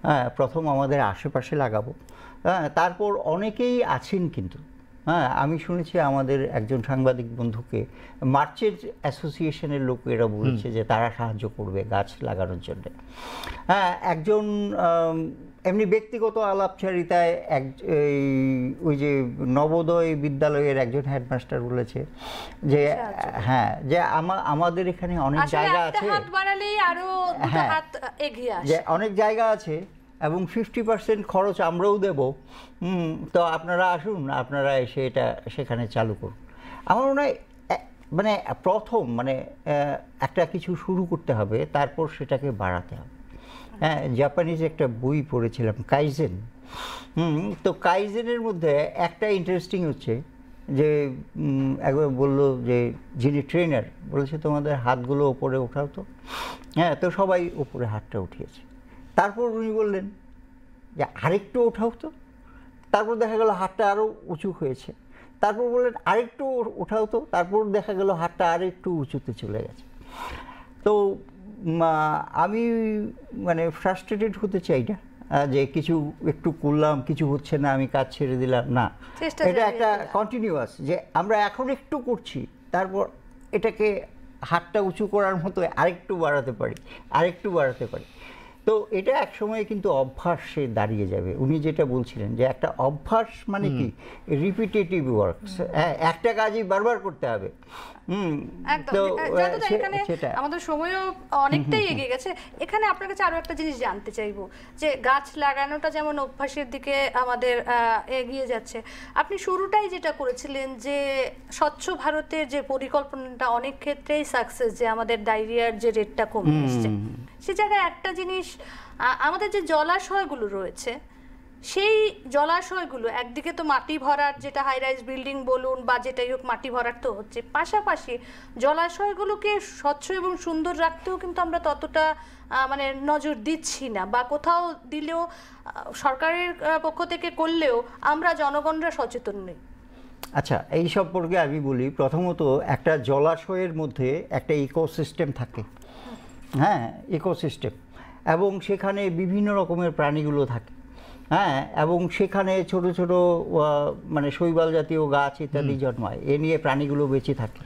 হ্যাঁ, প্রথম আমাদের আশেপাশে লাগাবো। হ্যাঁ, তারপর অনেকেই আছেন কিন্তু, হ্যাঁ, আমি শুনেছি আমাদের একজন সাংবাদিক বন্ধুকে মার্চেন্ট অ্যাসোসিয়েশনের লোকেরা বলেছে যে তারা সাহায্য করবে গাছ লাগানোর জন্য। হ্যাঁ, একজন এমনি ব্যক্তিগত আলাপচারিতায় ওই যে নবোদয় বিদ্যালয়ের একজন হেডমাস্টার বলেছে যে হ্যাঁ, যে আমাদের এখানে অনেক জায়গা আছে, হ্যাঁ, যে অনেক জায়গা আছে এবং 50% খরচ আমরাও দেব, তো আপনারা আসুন, আপনারা এসে এটা সেখানে চালু করুন। আমার মনে হয় মানে প্রথম মানে একটা কিছু শুরু করতে হবে, তারপর সেটাকে বাড়াতে হবে। হ্যাঁ, জাপানিজ একটা বই পড়েছিলাম, কাইজেন। তো কাইজেনের মধ্যে একটা ইন্টারেস্টিং হচ্ছে যে একবার বললো যে যিনি ট্রেনার বলেছে তোমাদের হাতগুলো ওপরে ওঠাও তো। হ্যাঁ, তো সবাই ওপরে হাতটা উঠিয়েছে। তারপর উনি বললেন যে আরেকটু ওঠাও তো। তারপর দেখা গেল হাতটা আরও উঁচু হয়েছে। তারপর বললেন আরেকটু ওঠাও তো। তারপর দেখা গেল হাতটা আরেকটু উঁচুতে চলে গেছে। তো আমি মানে ফ্রাস্ট্রেটেড হতে চাই না যে কিছু একটু করলাম, কিছু হচ্ছে না, আমি কাজ ছেড়ে দিলাম, না। এটা একটা কন্টিনিউয়াস, যে আমরা এখন একটু করছি, তারপর এটাকে হাতটা উঁচু করার মতো আরেকটু বাড়াতে পারি। তো এটা এক সময় কিন্তু অভ্যাসে দাঁড়িয়ে যাবে। উনি যেটা বলছিলেন যে একটা অভ্যাস মানে কি, রিপিটেটিভ ওয়ার্কস, একটা কাজই বারবার করতে হবে। তো আমাদের সময়ও অনেকটাই এগিয়ে গেছে। এখানে আপনার কাছে আরো একটা জিনিস জানতে চাইবো, যে গাছ লাগানোটা যেমন অভ্যাসের দিকে আমাদের এগিয়ে যাচ্ছে, আপনি শুরুটাই যেটা করেছিলেন যে স্বচ্ছ ভারতের যে পরিকল্পনাটা অনেক ক্ষেত্রেই সাকসেস, যে আমাদের ডায়রিয়ার যে রেটটা কমে আসছে, সে জায়গায় একটা জিনিস, আমাদের যে জলাশয়গুলো রয়েছে, সেই জলাশয়গুলো একদিকে তো মাটি ভরার, যেটা হাই রাইজ বিল্ডিং বলুন বা যেটাই হোক, মাটি ভরার তো হচ্ছে, পাশাপাশি জলাশয়গুলোকে স্বচ্ছ এবং সুন্দর রাখতেও কিন্তু আমরা ততটা মানে নজর দিচ্ছি না, বা কোথাও দিলেও সরকারের পক্ষ থেকে করলেও আমরা জনগণরা সচেতন নই। আচ্ছা, এই সম্পর্কে আমি বলি, প্রথমত একটা জলাশয়ের মধ্যে একটা ইকোসিস্টেম থাকে। হ্যাঁ, ইকোসিস্টেম, এবং সেখানে বিভিন্ন রকমের প্রাণীগুলো থাকে। হ্যাঁ, এবং সেখানে ছোট ছোট মানে শৈবাল জাতীয় গাছ ইত্যাদি জন্মায়, এ নিয়ে প্রাণীগুলো বেঁচে থাকে।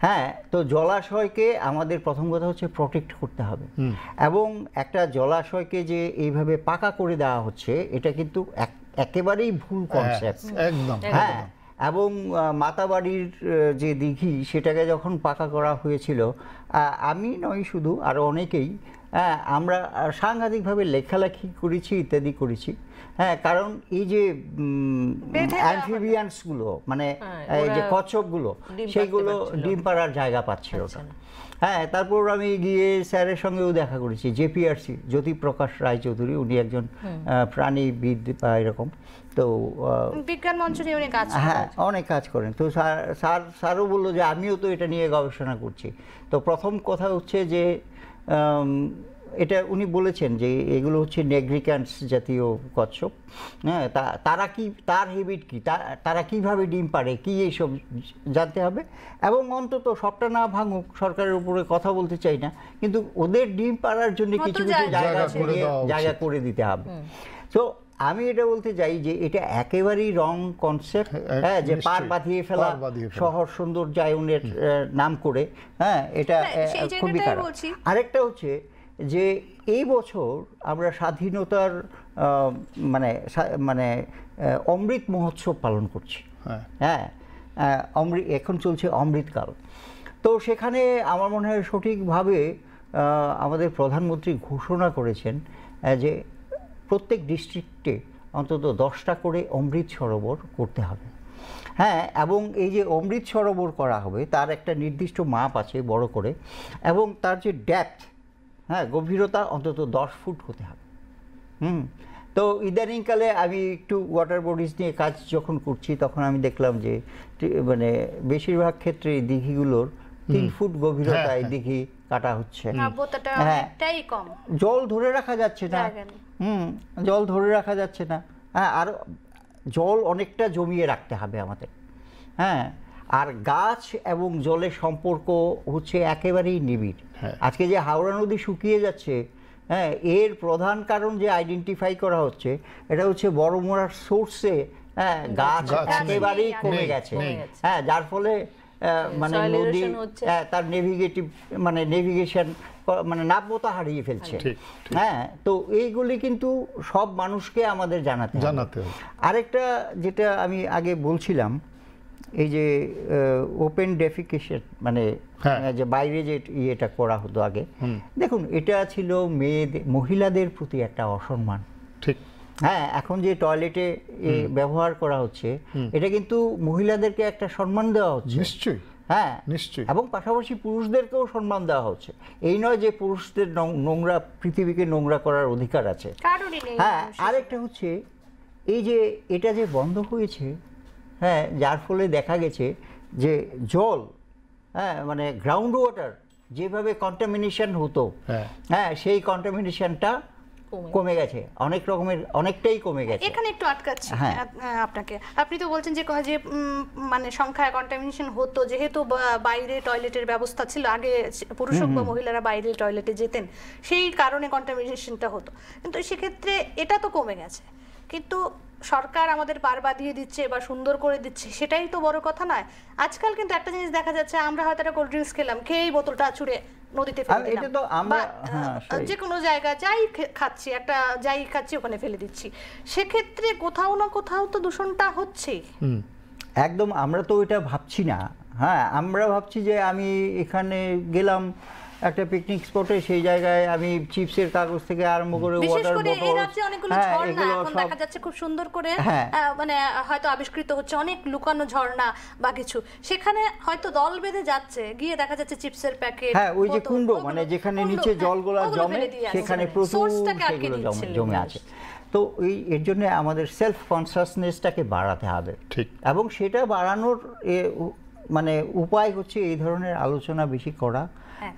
হ্যাঁ, তো জলাশয়কে আমাদের প্রথম কথা হচ্ছে প্রোটেক্ট করতে হবে। এবং একটা জলাশয়কে যে এইভাবে পাকা করে দেওয়া হচ্ছে, এটা কিন্তু একেবারেই ভুল কনসেপ্ট একদম। হ্যাঁ, এবং মাতাবাড়ির যে দিঘি, সেটাকে যখন পাকা করা হয়েছিল, আমি নয় শুধু, আরও অনেকেই আমরা সাংঘাতিকভাবে লেখালেখি করেছি, ইত্যাদি করেছি। হ্যাঁ, কারণ এই যে অ্যাম্ফিবিয়ান্সগুলো, মানে এই যে কচ্ছপগুলো, সেইগুলো ডিম পাড়ার জায়গা পাচ্ছিল না। হ্যাঁ, তারপর আমি গিয়ে স্যারের সঙ্গেও দেখা করেছি, জেপিআরসি জ্যোতিপ্রকাশ রায়চৌধুরী, উনি একজন প্রাণীবিদ বা এরকম, তো বিজ্ঞান মঞ্চ নিয়ে উনি কাজ করেন। হ্যাঁ, অনেক কাজ করেন। তো স্যারও বললো যে আমিও তো এটা নিয়ে গবেষণা করছি। তো প্রথম কথা হচ্ছে যে এটা উনি বলেছেন যে এগুলো হচ্ছে নেগ্রিক্যান্টস জাতীয় কচ্ছপ। হ্যাঁ, তারা কি, তার হ্যাবিট কি, তারা কিভাবে ডিম পাড়ে, কি এইসব জানতে হবে। এবং অন্তত সবটা না ভাঙুক, সরকারের উপরে কথা বলতে চাই না, কিন্তু ওদের ডিম পাড়ার জন্য কিছু কিছু জায়গা করে দিতে হবে। তো আমি এটা বলতে চাই যে এটা একেবারেই রং কনসেপ্ট। হ্যাঁ, যে পার বাঁধিয়ে ফেলা শহর সৌন্দর্যায়নের নাম করে, হ্যাঁ, এটা খুবই খারাপ। আরেকটা হচ্ছে যে এই বছর আমরা স্বাধীনতার মানে অমৃত মহোৎসব পালন করছি। হ্যাঁ, এখন চলছে অমৃতকাল। তো সেখানে আমার মনে হয় সঠিকভাবে আমাদের প্রধানমন্ত্রী ঘোষণা করেছেন যে প্রত্যেক ডিস্ট্রিক্টে অন্তত 10টা করে অমৃত সরোবর করতে হবে। হ্যাঁ, এবং এই যে অমৃত সরোবর করা হবে তার একটা নির্দিষ্ট মাপ আছে বড় করে, এবং তার যে ডেপথ, হ্যাঁ, গভীরতা অন্তত 10 ফুট হতে হবে। তো ইদানিংকালে আমি একটু ওয়াটার বডিজ নিয়ে কাজ যখন করছি তখন আমি দেখলাম যে মানে বেশিরভাগ ক্ষেত্রে দিঘিগুলোর 3 ফুট গভীরতায় দিঘি কাটা হচ্ছে। হ্যাঁ, জল ধরে রাখা যাচ্ছে না। জল ধরে রাখা যাচ্ছে না। হ্যাঁ, আর জল অনেকটা জমিয়ে রাখতে হবে আমাদের। হ্যাঁ, আর গাছ এবং জলের সম্পর্ক হচ্ছে একেবারেই নিবিড়। আজকে যে হাওড়া নদী শুকিয়ে যাচ্ছে, হ্যাঁ, এর প্রধান কারণ যে আইডেন্টিফাই করা হচ্ছে এটা হচ্ছে বড়মোড়ার সোর্সে গাছ একেবারেই কমে গেছে। হ্যাঁ, যার ফলে মানে নদী তার নেভিগেশন মানে নাব্যতা হারিয়ে ফেলছে। হ্যাঁ, তো এইগুলি কিন্তু সব মানুষকে আমাদের জানাতে হবে। আরেকটা যেটা আমি আগে বলছিলাম, এই যে ওপেন ডেফিকেশন মানে যে বাইরে যে ইয়েটা করা হতো আগে, দেখুন এটা ছিল মহিলাদের প্রতি একটা অসম্মান। ঠিক। হ্যাঁ, এখন যে টয়লেটে ব্যবহার করা হচ্ছে এটা কিন্তু মহিলাদেরকে একটা সম্মান দেওয়া হচ্ছে। নিশ্চয়ই। হ্যাঁ, নিশ্চয়ই। এবং পাশাপাশি পুরুষদেরকেও সম্মান দেওয়া হচ্ছে। এই নয় যে পুরুষদের নোংরা, পৃথিবীকে নোংরা করার অধিকার আছে। হ্যাঁ, আরেকটা হচ্ছে এই যে এটা যে বন্ধ হয়েছে, হ্যাঁ, যার ফলে দেখা গেছে যে জল, হ্যাঁ, মানে গ্রাউন্ড ওয়াটার যেভাবে কন্টামিনেশন হতো, হ্যাঁ, সেই কন্টামিনেশনটা কমে গেছে, অনেক রকমের, অনেকটাই কমে গেছে। এখানে একটু আটকাচ্ছি আপনাকে। আপনি তো বলছেন যে মানে সংখ্যায় কন্টামিনেশন হতো, যেহেতু বাইরে টয়লেটের ব্যবস্থা ছিল, আগে পুরুষ হোক বা মহিলারা বাইরে টয়লেটে যেতেন, সেই কারণে কন্টামিনেশনটা হতো। কিন্তু সেক্ষেত্রে এটা তো কমে গেছে, কিন্তু সরকার আমাদের পার বাঁধিয়ে দিচ্ছে বা সুন্দর করে দিচ্ছে, সেটাই তো বড় কথা নয়। আজকাল কিন্তু একটা জিনিস দেখা যাচ্ছে, আমরা হয়তো একটা কোল্ড ড্রিঙ্কস খেলাম, খেয়েই বোতলটা ছুঁড়ে নদীতে ফেলে দিলাম, বা যে কোনো জায়গায় যাই খাচ্ছি ওখানে ফেলে দিচ্ছি। সেক্ষেত্রে কোথাও না কোথাও তো দূষণটা হচ্ছে। একদম, আমরা তো ওইটা ভাবছি না। হ্যাঁ, আমরা ভাবছি যে আমি এখানে গেলাম একটা পিকনিক স্পটে, সেই জায়গায় আমি চিপসের কাগজ থেকে আরম্ভ করে ওয়াটার বোতল, এখন দেখা যাচ্ছে খুব সুন্দর করে মানে হয়তো আবিষ্কৃত হচ্ছে অনেক লুকানো ঝর্ণা বা কিছু, সেখানে হয়তো দল বেঁধে যাচ্ছে, গিয়ে দেখা যাচ্ছে চিপসের প্যাকেট, হ্যাঁ, ওই যে কুণ্ড, মানে যেখানে নিচে জলগুলো জমে সেখানে প্রচুর সেগুলো জমে আছে। তো এর জন্য আমাদের সেলফ কনসাসনেসটাকে বাড়াতে হবে। ঠিক। এবং সেটা বাড়ানোর মানে উপায় হচ্ছে এই ধরনের আলোচনা বেশি করা,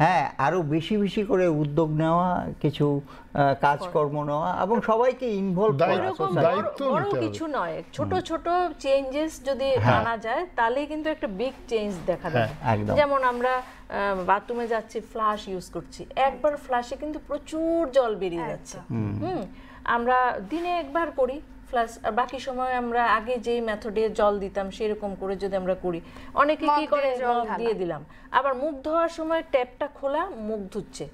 হ্যাঁ, আরো বেশি বেশি করে উদ্যোগ নেওয়া, কিছু কাজকর্ম নেওয়া, এবং সবাইকে ইনভলভ করা। বড় কিছু নয়, ছোট ছোট চেঞ্জেস যদি আনা যায় তাহলে কিন্তু একটা বিগ চেঞ্জ দেখা যাবে। যেমন আমরা বাথরুমে যাচ্ছি, ফ্লাশ ইউজ করছি, একবার ফ্লাশে কিন্তু প্রচুর জল বেরিয়ে যাচ্ছে। আমরা দিনে একবার করি ফ্লাশ, বাকি সময় আমরা আগে যেই মেথডে জল দিতাম সেরকম করে যদি আমরা করি, অনেকে কি করে মগ দিয়ে দিলাম, আবার মুখ ধোয়ার সময় ট্যাপটা খোলা, মুখ ধুচ্ছে,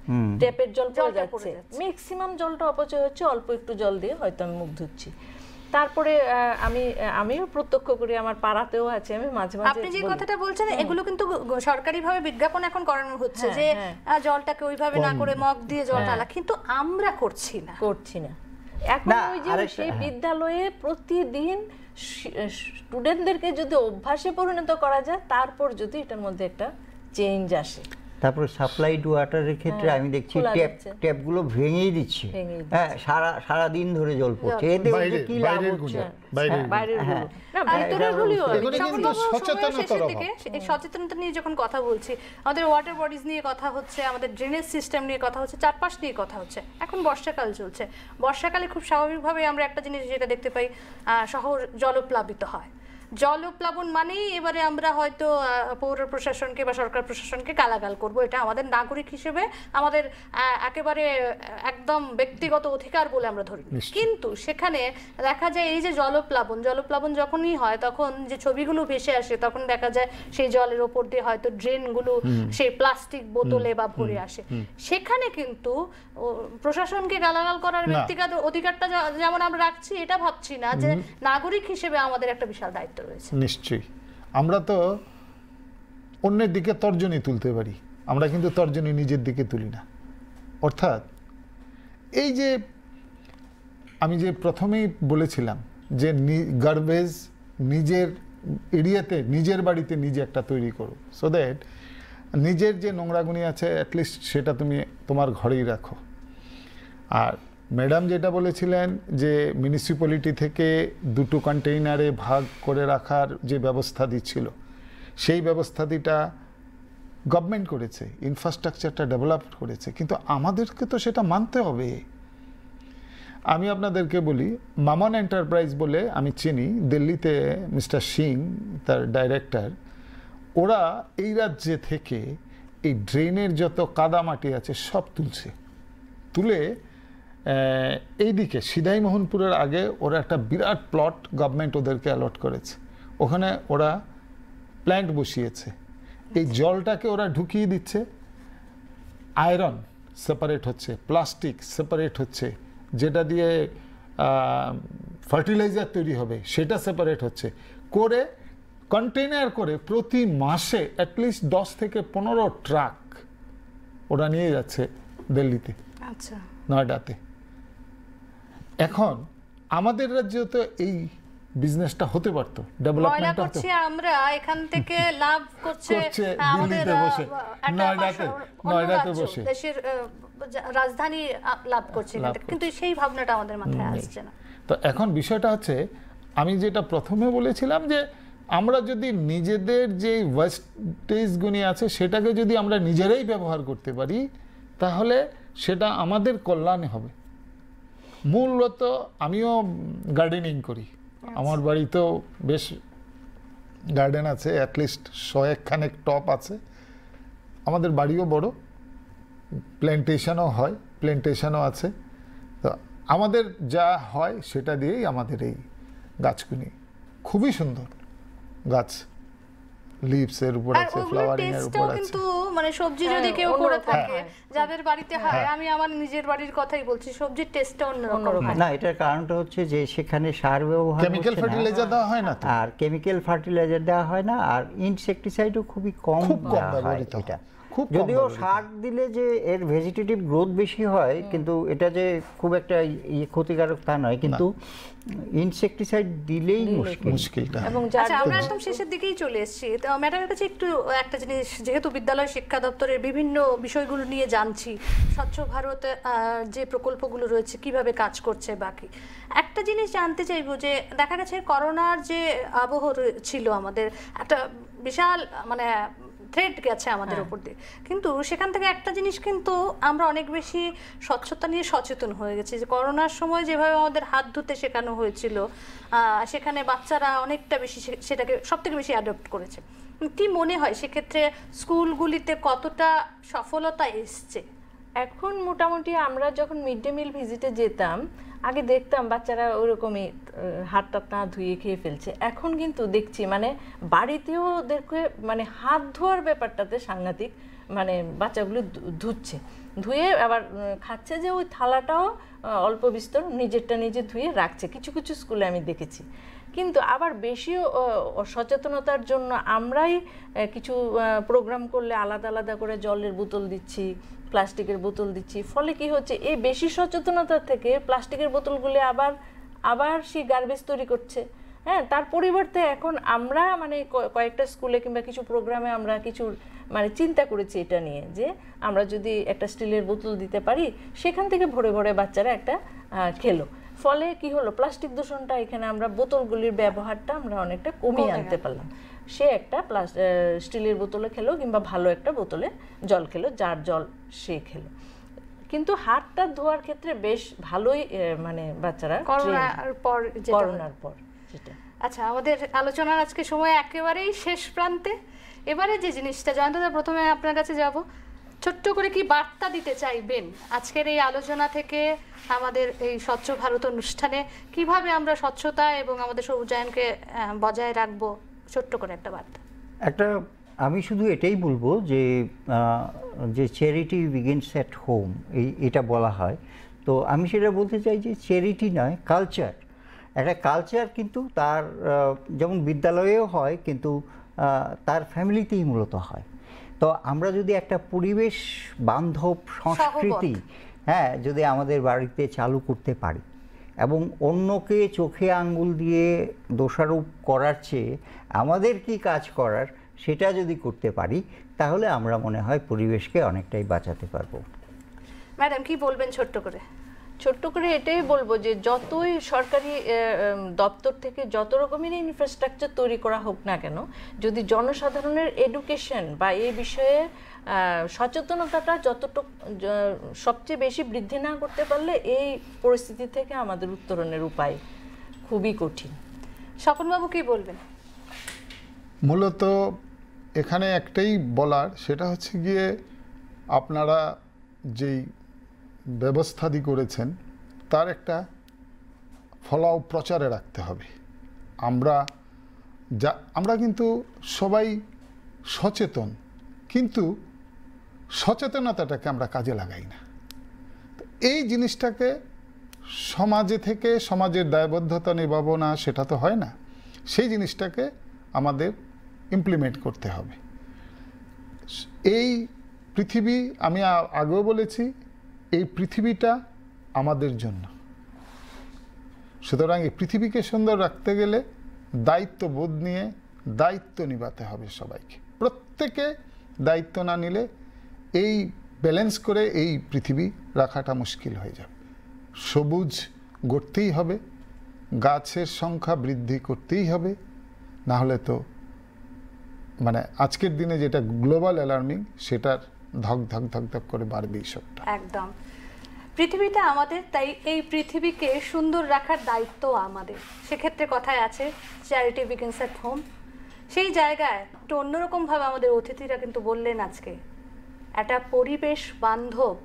ট্যাপের জল পড়ে যাচ্ছে, ম্যাক্সিমাম জলটা অপচয় হচ্ছে, অল্প একটু জল দিয়ে হয়তো আমি মুখ ধুচ্ছি। তারপরে আমিও প্রত্যক্ষ করি, আমার পাড়াতেও আছে, আমি মাঝে মাঝে, আপনি যে কথাটা বলছেন এগুলো কিন্তু সরকারিভাবে বিজ্ঞাপন এখন করানো হচ্ছে যে জলটাকে ওইভাবে না করে মগ দিয়ে জল ঢালা, কিন্তু আমরা করছি না। এখন ওই যে সেই বিদ্যালয়ে প্রতিদিন স্টুডেন্টদেরকে যদি অভ্যাসে পরিণত করা যায়, তারপর যদি এটার মধ্যে একটা চেঞ্জ আসে। তারপরে সাপ্লাইড ওয়াটারের ক্ষেত্রে আমি দেখছি ট্যাপগুলো ভেঙেই দিচ্ছে, হ্যাঁ, সারা দিন ধরে জল পড়ছে, এতে কি লাভ হচ্ছে? সচেতনতা নিয়ে যখন কথা বলছি, আমাদের ওয়াটার বডিজ নিয়ে কথা হচ্ছে, আমাদের ড্রেনেজ সিস্টেম নিয়ে কথা হচ্ছে, চারপাশ নিয়ে কথা হচ্ছে। এখন বর্ষাকাল চলছে, বর্ষাকালে খুব স্বাভাবিকভাবে আমরা একটা জিনিস যেটা দেখতে পাই, শহর জলপ্লাবিত হয়। জলপ্লাবন মানেই এবারে আমরা হয়তো পৌর প্রশাসনকে বা সরকার প্রশাসনকে গালাগাল করব, এটা আমাদের নাগরিক হিসেবে আমাদের একেবারে একদম ব্যক্তিগত অধিকার বলে আমরা ধরি। কিন্তু সেখানে দেখা যায় এই যে জলপ্লাবন যখনই হয়, তখন যে ছবিগুলো ভেসে আসে, তখন দেখা যায় সেই জলের ওপর দিয়ে হয়তো ড্রেনগুলো সেই প্লাস্টিক বোতলে বা ভরে আসে। সেখানে কিন্তু প্রশাসনকে গালাগাল করার ব্যক্তিগত অধিকারটা যেমন আমরা রাখছি, এটা ভাবছি না যে নাগরিক হিসেবে আমাদের একটা বিশাল দায়িত্ব রয়েছে। নিশ্চয়ই। আমরা তো অন্যের দিকে তর্জনী তুলতে পারি, আমরা কিন্তু তর্জনী নিজের দিকে তুলি না। অর্থাৎ এই যে আমি যে প্রথমেই বলেছিলাম যে গার্বেজ নিজের এরিয়াতে, নিজের বাড়িতে নিজে একটা তৈরি করো, সো দ্যাট নিজের যে নোংরাগুনি আছে অ্যাটলিস্ট সেটা তুমি তোমার ঘরেই রাখো। আর ম্যাডাম যেটা বলেছিলেন যে মিউনিসিপ্যালিটি থেকে 2টো কন্টেইনারে ভাগ করে রাখার যে ব্যবস্থা দিচ্ছিল, সেই ব্যবস্থাটা গভর্নমেন্ট করেছে, ইনফ্রাস্ট্রাকচারটা ডেভেলপ করেছে, কিন্তু আমাদেরকে তো সেটা মানতে হবে। আমি আপনাদেরকে বলি, মামন এন্টারপ্রাইজ বলে আমি চিনি, দিল্লিতে মিস্টার সিং তার ডাইরেক্টর, ওরা এই রাজ্যে থেকে এই ড্রেনের যত কাদামাটি আছে সব তুলে এইদিকে সিধাই মোহনপুরের আগে ওরা একটা বিরাট প্লট গভর্নমেন্ট ওদেরকে অ্যালট করেছে, ওখানে ওরা প্ল্যান্ট বসিয়েছে। এই জলটাকে ওরা ঢুকিয়ে দিচ্ছে, আয়রন সেপারেট হচ্ছে, প্লাস্টিক সেপারেট হচ্ছে, যেটা দিয়ে ফার্টিলাইজার তৈরি হবে সেটা সেপারেট হচ্ছে, করে কন্টেইনার করে প্রতি মাসে অ্যাটলিস্ট 10 থেকে 15 ট্রাক ওরা নিয়ে যাচ্ছে দিল্লিতে, আচ্ছা, নয়ডাতে। এখন আমাদের রাজ্যে তো এই বিজনেসটা হতে পারতো, ডেভেলপমেন্ট হতো, আমরা এখান থেকে লাভ করছে দিল্লিতে বসে, নয়ডাতে বসে দেশের রাজধানী লাভ করছে, কিন্তু সেই ভাবনাটা আমাদের মাথায় আসছে না। তো এখন বিষয়টা হচ্ছে, আমি যেটা প্রথমে বলেছিলাম যে আমরা যদি নিজেদের যে ওয়েস্টেজগুনি আছে সেটাকে যদি আমরা নিজেরাই ব্যবহার করতে পারি, তাহলে সেটা আমাদের কল্যাণে হবে। মূলত আমিও গার্ডেনিং করি, আমার বাড়িতেও বেশ গার্ডেন আছে, অ্যাটলিস্ট 100 টপ আছে। আমাদের বাড়িও বড়, প্ল্যান্টেশনও হয়, প্ল্যান্টেশনও আছে। তো আমাদের যা হয় সেটা দিয়েই আমাদের এই গাছগুলি খুবই সুন্দর গাছ, লিভস এর উপর আছে, ফ্লাওয়ারিং এর উপর আছে। কিন্তু মানে সবজি যদি কেউ করে থাকে যাদের বাড়িতে হয়, আমি আমার নিজের বাড়ির কথাই বলছি, সবজির টেস্টটা অন্যরকম। না, এটার কারণটা হচ্ছে যে সেখানে সার ব্যবহার, কেমিক্যাল ফার্টিলাইজার দেওয়া হয় না, আর কেমিক্যাল ফার্টিলাইজার দেওয়া হয় না, আর ইনসেক্টিসাইডও খুবই কম দেওয়া হয়। এটা যদিও সার দিলে যে এর ভেজিটেটিভ গ্রোথ বেশি হয়, কিন্তু এটা যে খুব একটা ক্ষতিকারক তা নয়, কিন্তু ইনসেক্টিসাইড দিলেই মুশকিলটা। আচ্ছা, আমরা একদম শেষের দিকেই চলে এসেছি। তো ম্যাডামের কাছে একটু একটা জিনিস, যেহেতু বিদ্যালয় শিক্ষা দপ্তরের বিভিন্ন বিষয়গুলো নিয়ে জানছি, স্বচ্ছ ভারত যে প্রকল্পগুলো রয়েছে কিভাবে কাজ করছে, বাকি একটা জিনিস জানতে চাইবো যে দেখা গেছে করোনার যে আবহ ছিল, আমাদের একটা বিশাল মানে থ্রেট গেছে আমাদের উপর দিয়ে, কিন্তু সেখান থেকে একটা জিনিস কিন্তু আমরা অনেক বেশি স্বচ্ছতা নিয়ে সচেতন হয়ে গেছি। যে করোনার সময় যেভাবে আমাদের হাত ধুতে শেখানো হয়েছিল, সেখানে বাচ্চারা অনেকটা বেশি সেটাকে সব থেকে বেশি অ্যাডপ্ট করেছে। কি মনে হয় সেক্ষেত্রে স্কুলগুলিতে কতটা সফলতা এসছে? এখন মোটামুটি আমরা যখন মিড ডে মিল ভিজিটে যেতাম, আগে দেখতাম বাচ্চারা ওরকমই হাত টাত না ধুয়ে খেয়ে ফেলছে। এখন কিন্তু দেখছি মানে বাড়িতেও ওদেরকে মানে হাত ধোয়ার ব্যাপারটাতে সাংঘাতিক, মানে বাচ্চাগুলো ধুয়ে আবার খাচ্ছে, যে ওই থালাটাও অল্প বিস্তর নিজেরটা নিজে ধুয়ে রাখছে, কিছু কিছু স্কুলে আমি দেখেছি। কিন্তু আবার বেশি সচেতনতার জন্য আমরাই কিছু প্রোগ্রাম করলে আলাদা আলাদা করে জলের বোতল দিচ্ছি, প্লাস্টিকের বোতল দিচ্ছি, ফলে কি হচ্ছে এই বেশি সচেতনতার থেকে প্লাস্টিকের বোতলগুলি আবার সেই গার্বেজ তৈরি করছে। হ্যাঁ, তার পরিবর্তে এখন আমরা মানে কয়েকটা স্কুলে কিংবা কিছু প্রোগ্রামে আমরা কিছু মানে চিন্তা করেছি এটা নিয়ে, যে আমরা যদি একটা স্টিলের বোতল দিতে পারি, সেখান থেকে ভরে ভরে বাচ্চারা একটা খেলো, ফলে কি হলো প্লাস্টিক দূষণটা এখানে আমরা বোতলগুলির ব্যবহারটা আমরা অনেকটা কমিয়ে আনতে পারলাম। সে একটা স্টিলের বোতলে খেলো কিংবা ভালো একটা বোতলে জল খেলো, যার জল সে খেলো। কিন্তু হাতটা ধোয়ার ক্ষেত্রে বেশ ভালোই মানে বাচ্চারা করোনার পর যেটা। আচ্ছা, আমাদের আলোচনার আজকে সময় একেবারেই শেষ প্রান্তে। এবারে যে জিনিসটা জয়ন্তদা, প্রথমে আপনার কাছে যাব, ছোট্ট করে কি বার্তা দিতে চাইবেন আজকের এই আলোচনা থেকে আমাদের এই স্বচ্ছ ভারত অনুষ্ঠানে, কিভাবে আমরা স্বচ্ছতা এবং আমাদের সবুজায়নকে বজায় রাখবো, ছোট্ট করে একটা বার্তা? আমি শুধু এটাই বলবো যে চ্যারিটি বিগিনস অ্যাট হোম, এটা বলা হয়। তো আমি সেটা বলতে চাই যে চ্যারিটি নয়, কালচার। একটা কালচার কিন্তু তার যেমন বিদ্যালয়েও হয়, কিন্তু তার ফ্যামিলিতেই মূলত হয়। তো আমরা যদি একটা পরিবেশ বান্ধব সংস্কৃতি যদি আমাদের বাড়িতে চালু করতে পারি, এবং অন্যকে চোখে আঙ্গুল দিয়ে দোষারোপ করার চেয়ে আমাদের কি কাজ করার সেটা যদি করতে পারি, তাহলে আমরা মনে হয় পরিবেশকে অনেকটাই বাঁচাতে পারবো। ম্যাডাম কি বলবেন ছোট্ট করে এটাই বলবো যে যতই সরকারি দপ্তর থেকে যত রকমের ইনফ্রাস্ট্রাকচার তৈরি করা হোক না কেন, যদি জনসাধারণের এডুকেশন বা এই বিষয়ে সচেতনতাটা যতটুকু সবচেয়ে বেশি বৃদ্ধি না করতে পারলে এই পরিস্থিতি থেকে আমাদের উত্তরণের উপায় খুবই কঠিন। স্বপনবাবু কি বলবেন? মূলত এখানে একটাই বলার, সেটা হচ্ছে গিয়ে আপনারা যেই ব্যবস্থাদি করেছেন তার একটা ফলাও প্রচারে রাখতে হবে। আমরা কিন্তু সবাই সচেতন, কিন্তু সচেতনতাটাকে আমরা কাজে লাগাই না। এই জিনিসটাকে সমাজে থেকে সমাজের দায়বদ্ধতা নিভাবো না, সেটা তো হয় না। সেই জিনিসটাকে আমাদের ইমপ্লিমেন্ট করতে হবে। এই পৃথিবী, আমি আগেও বলেছি, এই পৃথিবীটা আমাদের জন্য। সুতরাং এই পৃথিবীকে সুন্দর রাখতে গেলে দায়িত্ববোধ নিয়ে দায়িত্ব নিভাতে হবে সবাইকে। প্রত্যেকে দায়িত্ব না নিলে এই ব্যালেন্স করে এই পৃথিবী রাখাটা মুশকিল হয়ে যাবে। সবুজ গড়তেই হবে, গাছের সংখ্যা বৃদ্ধি করতেই হবে, না হলে তো মানে আজকের দিনে যেটা গ্লোবাল অ্যালার্মিং, সেটার ধক ধক ধক ধক করে বাড়বেই সবটা। একদম, পৃথিবীটা আমাদের, তাই এই পৃথিবীকে সুন্দর রাখার দায়িত্ব আমাদের। সেক্ষেত্রে কথায় আছে চ্যারিটি বিগিনস অ্যাট হোম। সেই জায়গায় একটু অন্যরকমভাবে আমাদের অতিথিরা কিন্তু বললেন আজকে একটা পরিবেশ বান্ধব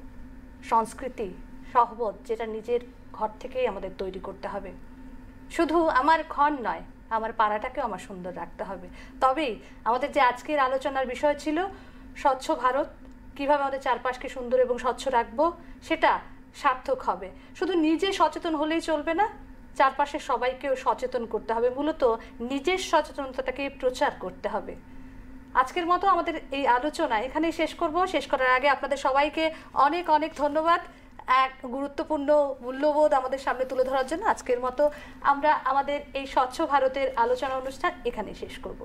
সংস্কৃতি সহবত, যেটা নিজের ঘর থেকেই আমাদের তৈরি করতে হবে। শুধু আমার ঘর নয়, আমার পাড়াটাকেও আমার সুন্দর রাখতে হবে। তবেই আমাদের যে আজকের আলোচনার বিষয় ছিল স্বচ্ছ ভারত, কীভাবে আমাদের চারপাশকে সুন্দর এবং স্বচ্ছ রাখবো, সেটা সার্থক হবে। শুধু নিজে সচেতন হলেই চলবে না, চারপাশের সবাইকেও সচেতন করতে হবে। মূলত নিজের সচেতনতাটাকে প্রচার করতে হবে। আজকের মতো আমাদের এই আলোচনা এখানেই শেষ করব। শেষ করার আগে আপনাদের সবাইকে অনেক অনেক ধন্যবাদ এক গুরুত্বপূর্ণ মূল্যবোধ আমাদের সামনে তুলে ধরার জন্য। আজকের মতো আমরা আমাদের এই স্বচ্ছ ভারতের আলোচনা অনুষ্ঠান এখানেই শেষ করব।